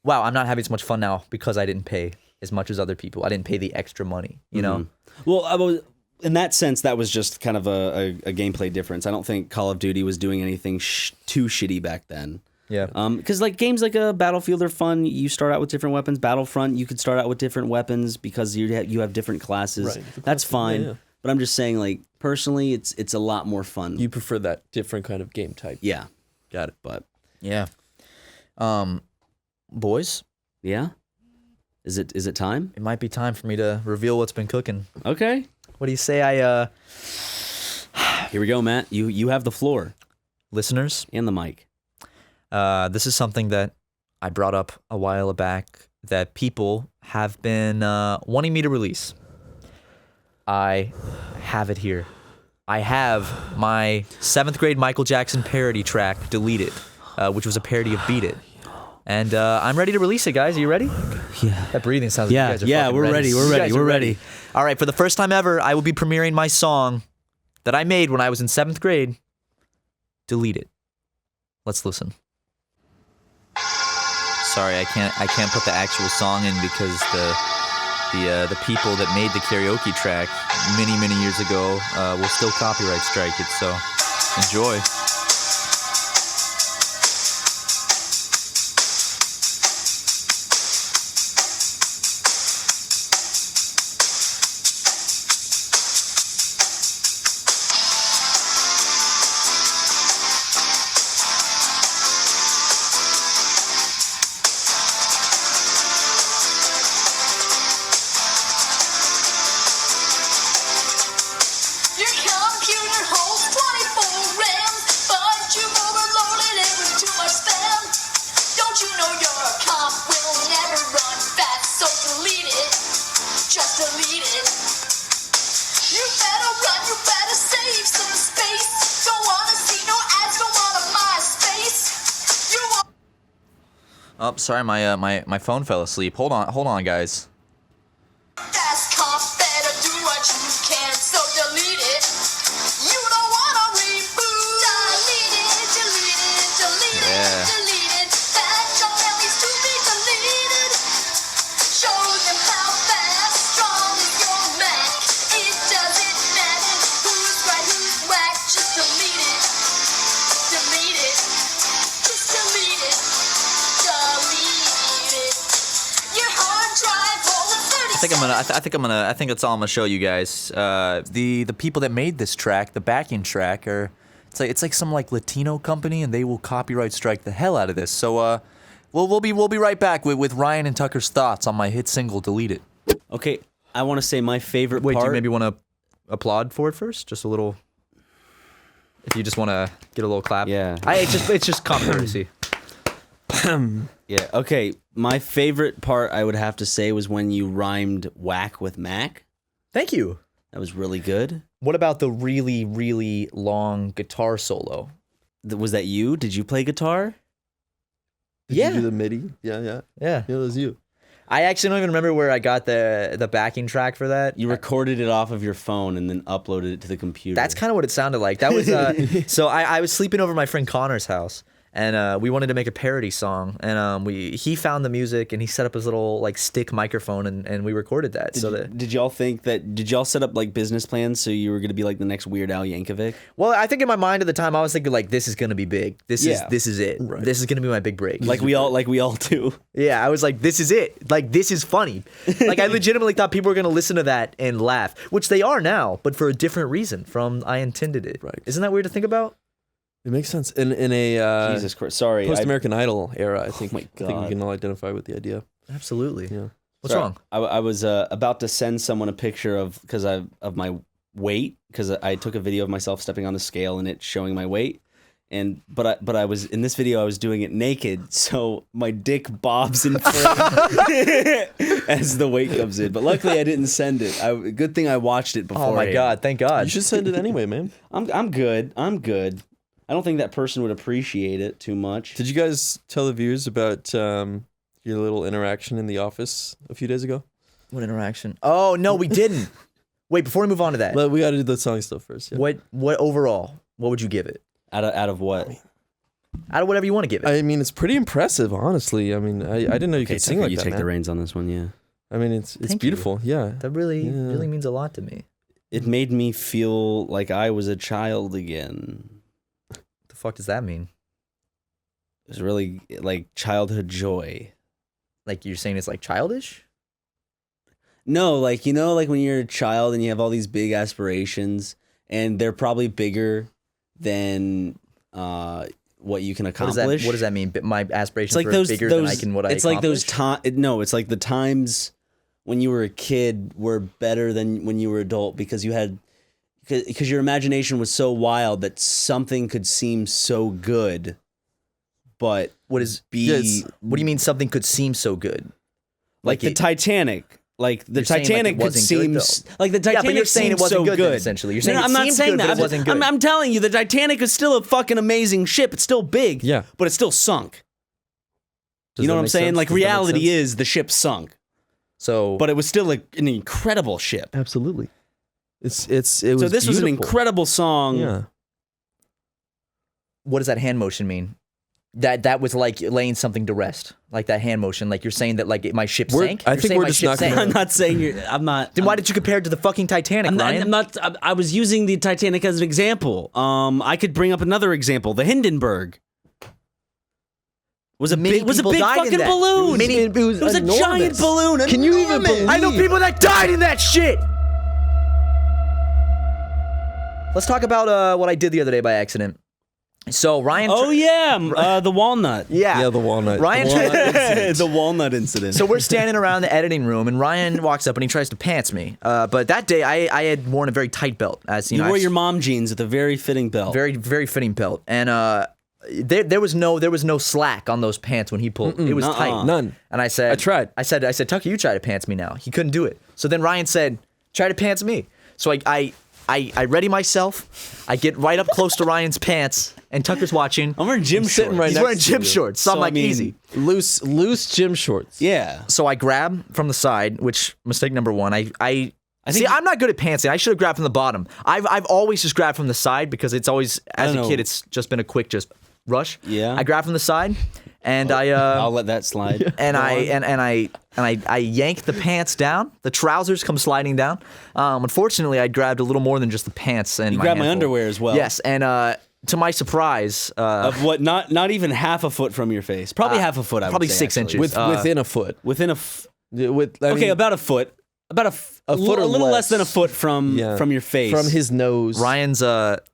wow, I'm not having so much fun now because I didn't pay as much as other people. I didn't pay the extra money, you know?
Well, in that sense, that was just kind of a gameplay difference. I don't think Call of Duty was doing anything too shitty back then.
Yeah.
Because like games like Battlefield are fun. You start out with different weapons. Battlefront, you could start out with different weapons because you have different classes. Right. That's fine. Yeah. But I'm just saying, like, personally, it's a lot more fun.
You prefer that different kind of game type.
Yeah.
Got it.
But
yeah. Boys?
Yeah? Is it time?
It might be time for me to reveal what's been cooking.
Okay.
What do you say
Here we go, Matt. You have the floor.
Listeners?
And the mic.
This is something that I brought up a while back that people have been wanting me to release. I have it here. I have my 7th grade Michael Jackson parody track deleted, which was a parody of Beat It. And I'm ready to release it, guys. Are you ready?
Yeah.
That breathing sounds like you guys are fucking
we're ready. We're ready.
All right, for the first time ever, I will be premiering my song that I made when I was in 7th grade. Delete It. Let's listen. Sorry, I can't put the actual song in because the people that made the karaoke track many years ago will still copyright strike it. So enjoy. Oh, sorry, my phone fell asleep. Hold on, guys. I think that's all I'm gonna show you guys. The people that made this track, the backing track, it's like some like Latino company, and they will copyright strike the hell out of this. So we'll be right back with Ryan and Tucker's thoughts on my hit single "Delete It."
Okay, I want to say my favorite
part. Wait, do you maybe want to applaud for it first? Just a little. If you just want to get a little clap.
Yeah.
It's just common courtesy.
Yeah, okay. My favorite part, I would have to say, was when you rhymed whack with Mac.
Thank you.
That was really good.
What about the really long guitar solo?
Was that you? Did you play guitar?
Did you do the MIDI? Yeah.
Yeah,
it was you.
I actually don't even remember where I got the backing track for that.
You recorded it off of your phone and then uploaded it to the computer.
That's kind of what it sounded like. That was so I was sleeping over at my friend Connor's house. And we wanted to make a parody song, and he found the music, and he set up his little like stick microphone, and we recorded that.
Did y'all set up like business plans so you were gonna be like the next Weird Al Yankovic?
Well, I think in my mind at the time I was thinking like this is gonna be big. This is it.
Right.
This is gonna be my big break.
Like we all do.
Yeah, I was like, this is it. Like this is funny. Like I legitimately thought people were gonna listen to that and laugh, which they are now, but for a different reason from I intended it.
Right.
Isn't that weird to think about?
It makes sense. In a
Jesus Christ, sorry,
post-American Idol era, I think we
God.
can all identify with the idea.
Absolutely.
Yeah.
What's wrong?
I was about to send someone a picture of my weight because I took a video of myself stepping on the scale and it showing my weight, But I was in this video. I was doing it naked, so my dick bobs in front as the weight comes in. But luckily, I didn't send it. Good thing I watched it before.
Oh my god! Thank God.
You should send it anyway, man.
I'm good. I don't think that person would appreciate it too much.
Did you guys tell the viewers about your little interaction in the office a few days ago?
What interaction? Oh no, we didn't. Wait, before we move on to that,
Well, we got to do the song stuff first. Yeah.
what overall? What would you give it?
Out of what?
Out of whatever you want to give it.
I mean, it's pretty impressive, honestly. I mean, I didn't know you could sing
Tucker,
like
you
that,
take
man.
the reins on this one, yeah.
I mean, it's
Thank you.
beautiful. Yeah.
That really means a lot to me.
It made me feel like I was a child again.
What the fuck does that mean?
It was really like childhood joy.
Like you're saying it's like childish?
No, like, like when you're a child and you have all these big aspirations and they're probably bigger than what you can accomplish.
What does that mean? My aspirations
like
were
those,
bigger than I can what I
It's like those
accomplish?
No, it's like the times when you were a kid were better than when you were adult because your imagination was so wild that something could seem so good, but
What do you mean something could seem so good?
like the Titanic. Like the
You're saying, like,
Titanic
it
could
wasn't good,
seem
though.
like the Titanic.
Yeah, but you're saying it
seemed
wasn't
so
good then,
good.
essentially. You're saying
No,
it
I'm not
seems
saying
good,
that.
but it wasn't good.
I'm telling you, the Titanic is still a fucking amazing ship. It's still big.
Yeah.
but it's still sunk.
Does
You know
that
what I'm
make
saying?
sense?
Like
Does that make
reality
sense?
is the ship sunk,
So
but it was still an incredible ship.
Absolutely. It was
So this was an
beautiful.
incredible song.
Yeah.
what does that hand motion mean? That was like laying something to rest. Like that hand motion. Like you're saying that like my ship sank?
I
You're
think
saying
we're
my
just
ship
not
sank?
gonna-
I'm not saying you're. I'm not.
Then why did you compare it to the fucking Titanic, Ryan?
I was using the Titanic as an example. I could bring up another example. The Hindenburg was a
Many
big
people died in
fucking
that.
balloon.
It
was a giant balloon.
Can you even
enormous.
believe?
I know people that died in that shit. Let's talk about what I did the other day by accident. So Ryan.
Oh yeah, the walnut.
yeah.
Yeah, the walnut.
Ryan.
The walnut incident.
So we're standing around the editing room, and Ryan walks up and he tries to pants me. But that day, I had worn a very tight belt, as you
you
know.
wore your mom jeans with a very fitting belt.
very very fitting belt, and there was no slack on those pants when he pulled. It was tight.
None.
And I said,
I tried.
I said, Tucker, you try to pants me now. He couldn't do it. So then Ryan said, try to pants me. So I ready myself. I get right up close to Ryan's pants, and Tucker's watching.
I'm wearing gym
sitting
shorts.
right
He's
next
wearing
to
gym
you.
shorts, so I'm
So,
like,
I mean,
easy.
Loose gym shorts.
Yeah.
So I grab from the side, which mistake number one. I see.
think-
I'm not good at pantsing. I should have grabbed from the bottom. I've always just grabbed from the side because it's always as
don't
a
know.
kid it's just been a quick just rush.
Yeah.
I grab from the side, and
I'll let that slide.
I yank the pants down. The trousers come sliding down. Unfortunately, I grabbed a little more than just the pants and
You
my
grabbed my
handful.
underwear as well.
Yes, and to my surprise,
Of what? Not even half a foot from your face. Probably half a foot. I would
probably
say,
6
actually.
inches.
Within a foot.
Within a.
Okay,
About a foot. About a
foot or
little less
less.
than a foot from your face.
From his nose.
Ryan's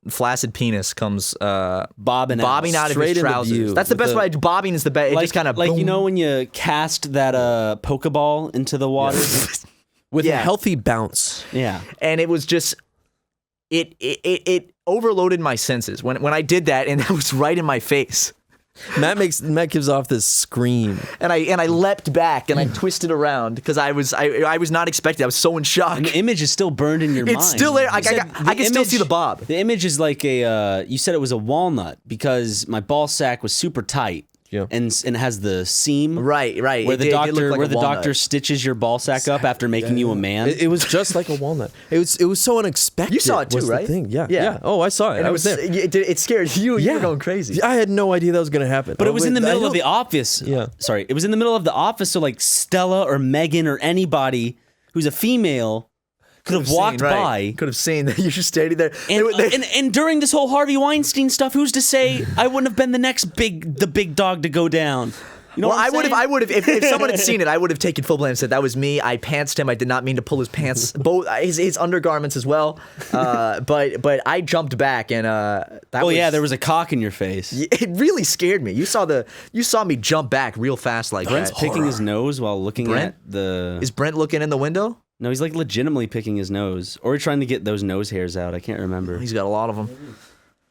flaccid penis comes
bobbing
out of
Straight
his
into
trousers.
view
That's the
with
best
a-
way. Bobbing is the best. It just kind of
like you know when you cast that Pokeball into the water.
with
Yeah.
a healthy bounce.
Yeah.
and it was just it overloaded my senses when I did that, and it was right in my face.
Matt gives off this scream.
And I leapt back and I twisted around because I was not expecting. I was so in shock.
And the image is still burned in your mind.
It's still there. I
You said
can still see the bob.
The image is like you said it was a walnut because my ball sack was super tight.
Yeah.
And it has the seam.
Right.
Where the
It did
doctor
look like
where
a
the
walnut.
doctor stitches your ball sack up after making you a man.
It was just like a walnut. It was so unexpected.
You saw it too,
was the
right?
thing. Yeah.
Yeah.
Oh, I saw it.
And
I was there.
It scared you. You
Yeah.
were going crazy.
I had no idea that was going to happen.
But it was in the
I
middle of
don't-
the office.
Yeah.
Sorry. It was in the middle of the office, so like Stella or Megan or anybody who's a female could have walked by.
Could have seen that you're just standing there.
And during this whole Harvey Weinstein stuff, who's to say I wouldn't have been the big dog to go down? You know
well,
what I'm
I would
saying?
have if someone had seen it, I would have taken full blame and said that was me. I pantsed him. I did not mean to pull his pants, both his undergarments as well. But I jumped back and
there was a cock in your face.
It really scared me. You saw me jump back real fast like
Brent's
that.
picking his nose while looking
Brent?
at the.
Is Brent looking in the window?
No, he's like legitimately picking his nose, or trying to get those nose hairs out. I can't remember.
He's got a lot of them.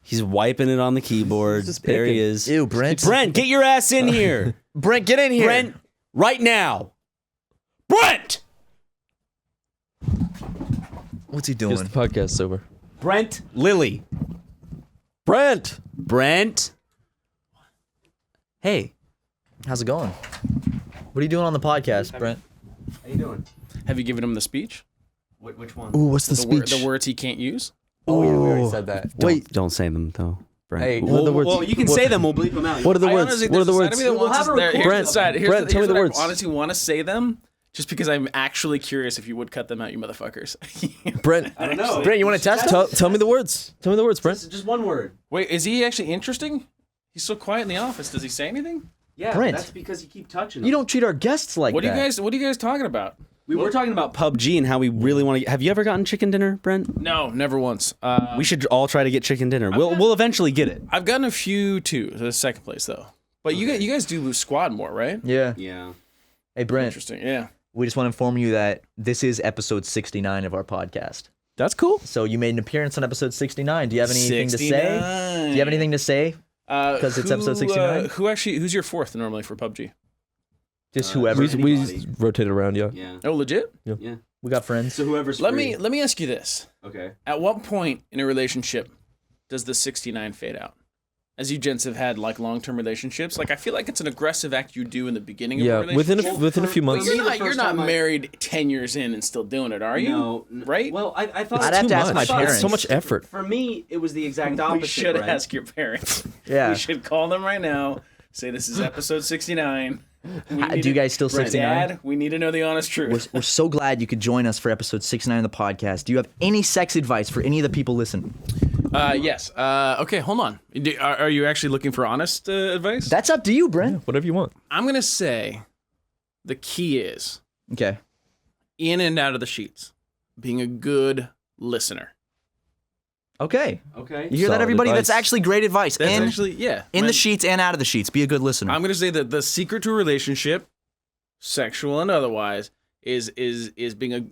He's wiping it on the keyboard. There he is.
Ew, Brent.
Brent, get your ass in here.
Brent, get in here.
Brent, right now. Brent!
What's he
Gets
doing?
the podcast over.
Brent Lilly.
Brent!
Brent. Hey.
How's it going? What are you doing on the podcast, Brent?
How you doing?
Have you given him the speech?
Which one?
Ooh, what's the speech?
The words he can't use?
Oh, yeah, we already said that.
Wait. Don't say them, though, Brent.
Hey,
what are the words?
Well, you can say them. We'll bleep them out.
What are the
I
words?
honestly-
What are the
there's a
words?
side of me that wants
have
to-
a
there-
record.
here's
Brent,
the side- here's
Brent,
the-
tell me
here's
the
what
words.
I honestly want to say them, just because I'm actually curious if you would cut them out, you motherfuckers.
Brent,
I don't know.
Brent, you want to test us?
tell me the words. Tell me the words, Brent.
Just one word.
Wait, is he actually interesting? He's so quiet in the office. Does he say anything?
Yeah,
Brent.
that's because you keep touching him.
You don't treat our guests like
What
that.
are you guys talking about?
We were talking about PUBG and how we really want to. Have you ever gotten chicken dinner, Brent?
No, never once.
We should all try to get chicken dinner. We'll eventually get it.
I've gotten a few too. The second place though. But you guys do squad more, right?
Yeah.
Yeah.
Hey, Brent,
Interesting. Yeah.
we just want to inform you that this is episode 69 of our podcast.
That's cool.
So you made an appearance on episode 69. Do you have anything to say? Do you have anything to say? Because it's episode 69?
Who's your fourth normally for PUBG?
Just whoever.
We rotate around, yeah.
Yeah.
Oh, legit?
Yeah.
We got friends.
So whoever's
Let
free.
me ask you this.
Okay.
At what point in a relationship does the 69 fade out? As you gents have had like long-term relationships, like I feel like it's an aggressive act you do in the beginning of a
Yeah,
relationship.
within a few
But
months.
me,
you're
the
not,
first time I-
married 10 years in and still doing it, are you?
No.
Right?
Well, I thought
I'd have
too
to ask
much.
my parents.
So much effort.
For me, it was the exact opposite.
We should
Brent.
ask your parents.
Yeah.
We should call them right now. Say this is episode 69.
Do you guys still 69?
Dad, we need to know the honest truth.
We're so glad you could join us for episode 69 of the podcast. Do you have any sex advice for any of the people listening?
Yes. Okay, hold on. Are you actually looking for honest advice?
That's up to you, Brent.
Whatever you want.
I'm going to say the key is
Okay.
in and out of the sheets, being a good listener.
Okay.
Okay.
You hear that,
Solid
everybody?
advice.
That's actually great advice.
That's
in
actually, yeah.
in the sheets and out of the sheets. Be a good listener.
I'm going to say that the secret to a relationship, sexual and otherwise, is being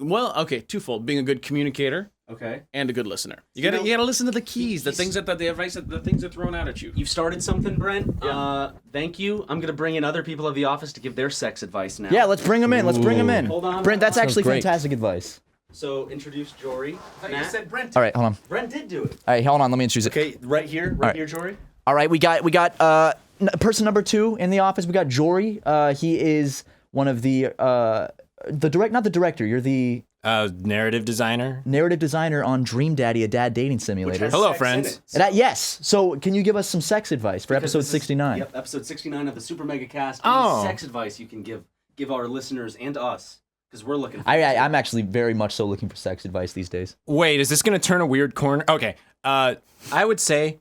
twofold. Being a good communicator
Okay.
and a good listener. You
You
gotta
know,
listen to the keys, the things that the advice, the things that are thrown out at you.
You've started something, Brent.
Yeah.
Thank you. I'm gonna bring in other people of the office to give their sex advice now.
yeah, let's bring them in. Let's bring them in.
Hold on.
Brent, that's
Sounds
actually
great.
fantastic advice.
So introduce Jory. Matt.
Brent.
All right, hold on.
Brent did do it.
All right, hold on. Let me introduce it.
Okay, right here,
right.
here, Jory.
All right, we got person number 2 in the office. We got Jory. He is one of the not the director. You're the
Narrative designer.
narrative designer on Dream Daddy, a dad dating simulator.
has
Hello,
sex
friends.
in it.
Yes. So, can you give us some sex advice for
Because
episode
this is-
69?
Yep, episode 69 of the SuperMegaCast.
Oh.
Sex advice you can give our listeners and us, because we're looking. For
I'm actually very much so looking for sex advice these days.
Wait, is this going to turn a weird corner? Okay. I would say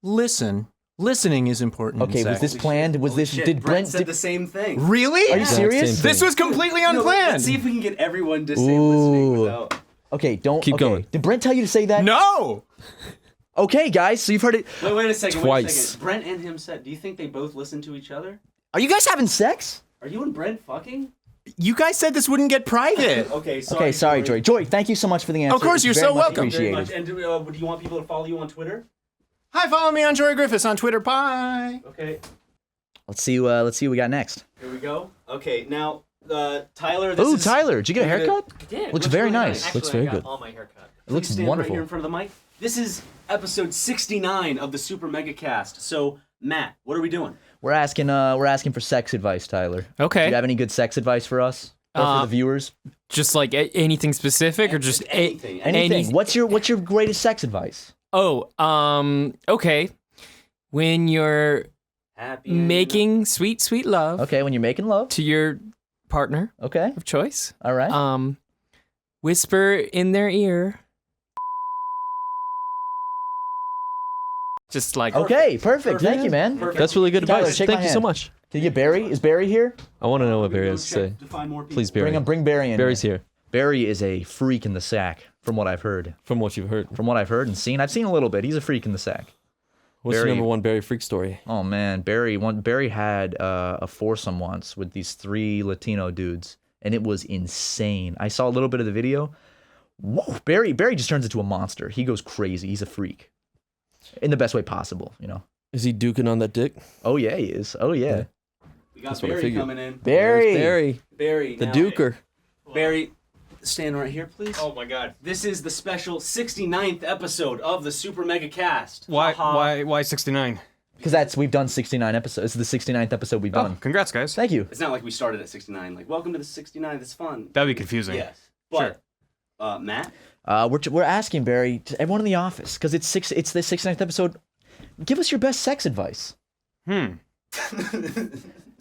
listen. Listening is important.
Okay,
in
was
sex.
this planned? Was
Holy
this
shit,
did
Brent
Brent?
said the same thing.
Really?
Are you serious?
same thing.
This was completely
No,
unplanned.
let's see if we can get everyone to say listening without.
Okay, don't
Keep
okay.
going.
Did Brent tell you to say that?
No.
Okay, guys. So you've heard it.
Wait a second. Wait a
Twice.
second. Brent and him said. Do you think they both listen to each other?
Are you guys having sex?
Are you and Brent fucking?
You guys said this wouldn't get private.
Okay, sorry.
Okay, sorry, Jory. Jory, thank you so much for the answer.
Of course,
It's
you're
very
so
much
welcome.
Very
Appreciated.
much. And do you want people to follow you on Twitter?
Hi, follow me on Jory Griffiths on Twitter. Bye.
Okay,
Let's see what we got next.
here we go. Okay, now Tyler. This
Ooh,
is,
Tyler, did you get a haircut? Looks very
really
nice.
Looks very good.
All my haircut.
It looks
Please stand
wonderful.
Right here in front of the mic. This is episode 69 of the SuperMegaCast. So, Matt, what are we doing?
We're asking for sex advice, Tyler. Do
Okay.
you have any good sex advice for us or for the viewers?
Just like anything specific or just
Anything.
Anything. What's your greatest sex advice?
Okay. When you're
Happy and-
making sweet love
Okay, when you're making love.
to your partner
Okay.
of choice,
All right.
whisper in their ear. Just like
Okay, perfect. Thank you, man.
Perfect.
That's really good
Tyler,
advice.
shake my
Thank you so
hand.
much.
Can you get Barry? Is Barry here?
I want to know what
We're
Barry
gonna
has to
check
say.
to find more people.
Please, Barry.
Bring Barry in.
Barry's
here.
here.
Barry is a freak in the sack, from what I've heard.
From what you've heard.
From what I've heard and seen. I've seen a little bit. He's a freak in the sack.
What's
Barry-
your number one Barry freak story?
Oh man, Barry had a foursome once with these 3 Latino dudes, and it was insane. I saw a little bit of the video. Whoa, Barry just turns into a monster. He goes crazy. He's a freak. in the best way possible,
Is he duking on that dick?
Oh yeah, he is. Oh yeah.
We got
That's what I
Barry
figured.
coming in.
Barry.
Barry.
The
now-
duker.
Barry, stand right here, please.
Oh my God.
This is the special 69th episode of the SuperMegaCast.
Why 69?
Because we've done 69 episodes. It's the 69th episode we've done.
Congrats, guys.
Thank you.
It's not like we started at 69. Like, welcome to the 69th. It's fun.
That'd be confusing.
Yes. But, Matt?
We're asking Barry, to everyone in the office, because it's the 69th episode. Give us your best sex advice. I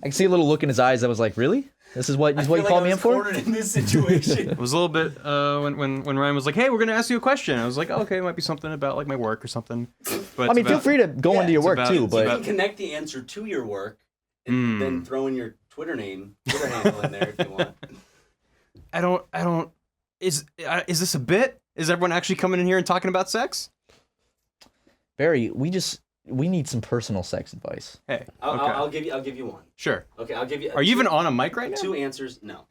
can see a little look in his eyes that was like, really? This is what you called me in for?
In this situation.
It was a little bit when Ryan was like, "Hey, we're gonna ask you a question." I was like, "Okay, it might be something about like my work or something." But
I mean, feel free to go into your
it's
work
about-
too,
it's
but
You can connect the answer to your work and then throw in your Twitter handle in there if you want.
I don't. Is this a bit? Is everyone actually coming in here and talking about sex?
Barry, we need some personal sex advice.
Hey,
I'll give you one.
Sure.
Okay, I'll give you.
Are you even on a mic right now?
Two answers? No.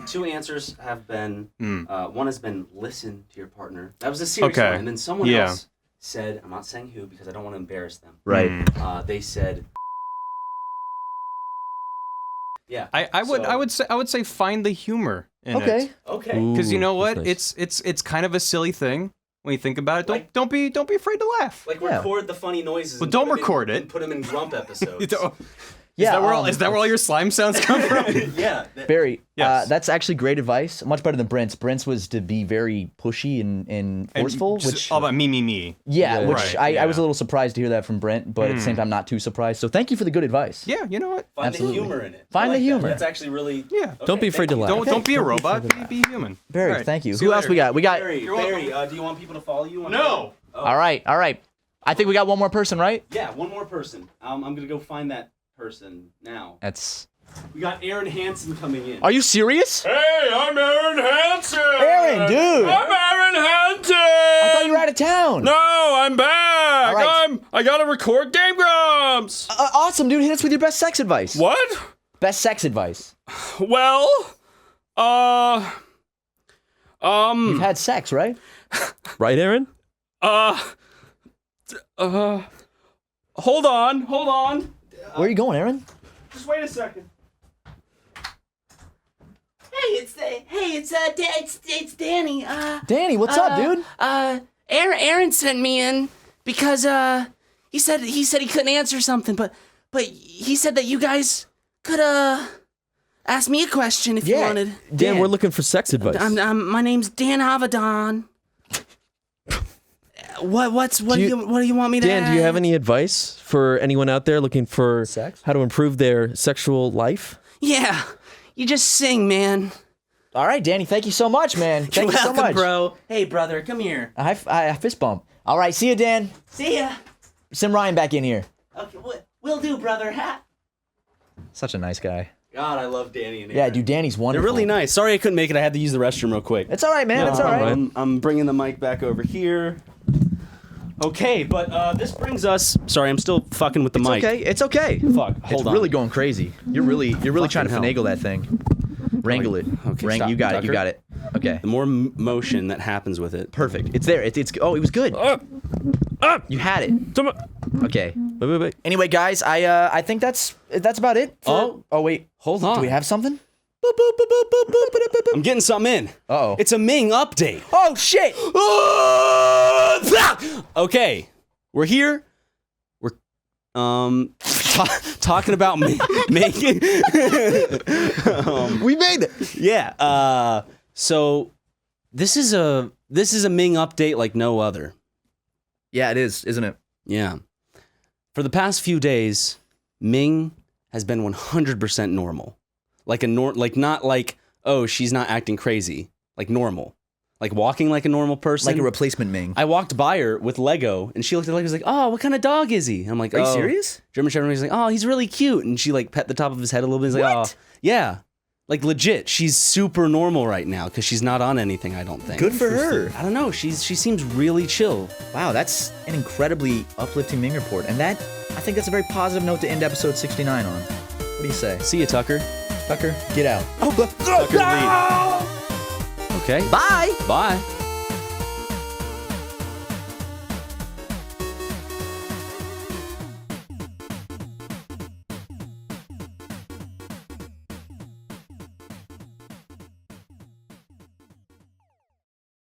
Two answers have been. One has been listen to your partner. That was a serious
Okay.
one, and then someone
Yeah.
else said, I'm not saying who because I don't want to embarrass them.
Right.
They said. Yeah.
I would say find the humor in it.
Okay.
Okay.
Because you know
Ooh,
what,
that's nice.
it's kind of a silly thing when you think about it. Don't be afraid to laugh.
Like
Yeah.
record the funny noises.
Well,
and
don't
put 'em
record
in,
it.
And put them in grump episodes.
Yeah.
Is that where all your slime sounds come from?
Yeah.
Barry,
Yes.
that's actually great advice. Much better than Brent's. Brent's was to be very pushy and forceful,
just
which
all about me.
yeah, which
Right,
I
yeah.
was a little surprised to hear that from Brent, but at the same time, not too surprised. So thank you for the good advice.
Yeah, you know what?
Find
Absolutely.
the humor in it.
Find
I like
the
that.
humor.
That's actually really.
Yeah.
Don't be afraid to laugh.
Don't be a robot. Be human.
Barry,
All right.
thank you.
See
Who else
later.
we got? We got.
Barry, do you want people to follow you?
No.
All right. I think we got one more person, right?
Yeah, one more person. I'm gonna go find that person now.
That's.
We got Aaron Hansen coming in.
Are you serious?
Hey, I'm Aaron Hansen.
Aaron, dude.
I'm Aaron Hansen.
I thought you were out of town.
No, I'm back.
All right.
I gotta record Game Grumps.
Awesome, dude. Hit us with your best sex advice.
What?
Best sex advice.
Well,
You've had sex, right?
Right, Aaron?
hold on.
Where are you going, Aaron?
Just wait a second.
It's Danny.
Danny, what's up, dude?
Aaron sent me in because he said he couldn't answer something, but he said that you guys could ask me a question if you wanted.
Dan, we're looking for sex advice.
My name's Dan Avedon. What do you want me to
Dan,
ask?
do you have any advice for anyone out there looking for
Sex?
how to improve their sexual life?
Yeah, you just sing, man.
All right, Danny. Thank you so much, man. Thank you so
Welcome,
much.
bro. Hey, brother, come here.
I fist bump. All right, see you, Dan.
See ya.
Send Ryan back in here.
Okay, will do, brother.
Such a nice guy.
God, I love Danny and Aaron.
Yeah, dude, Danny's
They're
wonderful.
really nice. Sorry I couldn't make it. I had to use the restroom real quick.
It's all right, man. It's all right.
I'm bringing the mic back over here. Okay, but this brings us. Sorry, I'm still fucking with the mic.
Okay, it's okay.
Fuck.
It's
Hold on.
really going crazy. You're really trying to
hell.
finagle that thing. Wrangle it.
Okay, stop.
You got it. You
Tucker.
got it. Okay.
The more motion that happens with it.
Perfect. It's there. It's oh, it was good. You had it. Okay.
Wait.
Anyway, guys, I think that's about it. Oh wait.
Hold on.
Do we have something?
I'm getting something in.
Uh-oh.
It's a Ming update.
Oh shit.
Okay, we're here. We're talking about making.
We made it.
Yeah. So this is a Ming update like no other.
Yeah, it is, isn't it?
Yeah. For the past few days, Ming has been 100% normal. Like not like, oh, she's not acting crazy. Like normal. Like walking like a normal person.
Like a replacement Ming.
I walked by her with Lego, and she looked at Lego and was like, oh, what kind of dog is he? I'm like,
Are you
"Oh."
serious?
German Shepherd was like, oh, he's really cute. And she like pet the top of his head a little bit. He's like,
What?
oh, yeah. Like legit, she's super normal right now because she's not on anything, I don't think.
Good for her.
I don't know. She seems really chill.
Wow, that's an incredibly uplifting Ming report. And I think that's a very positive note to end episode 69 on. What do you say?
See you, Tucker.
Tucker, get out.
Tucker, leave. Okay.
Bye.
Bye.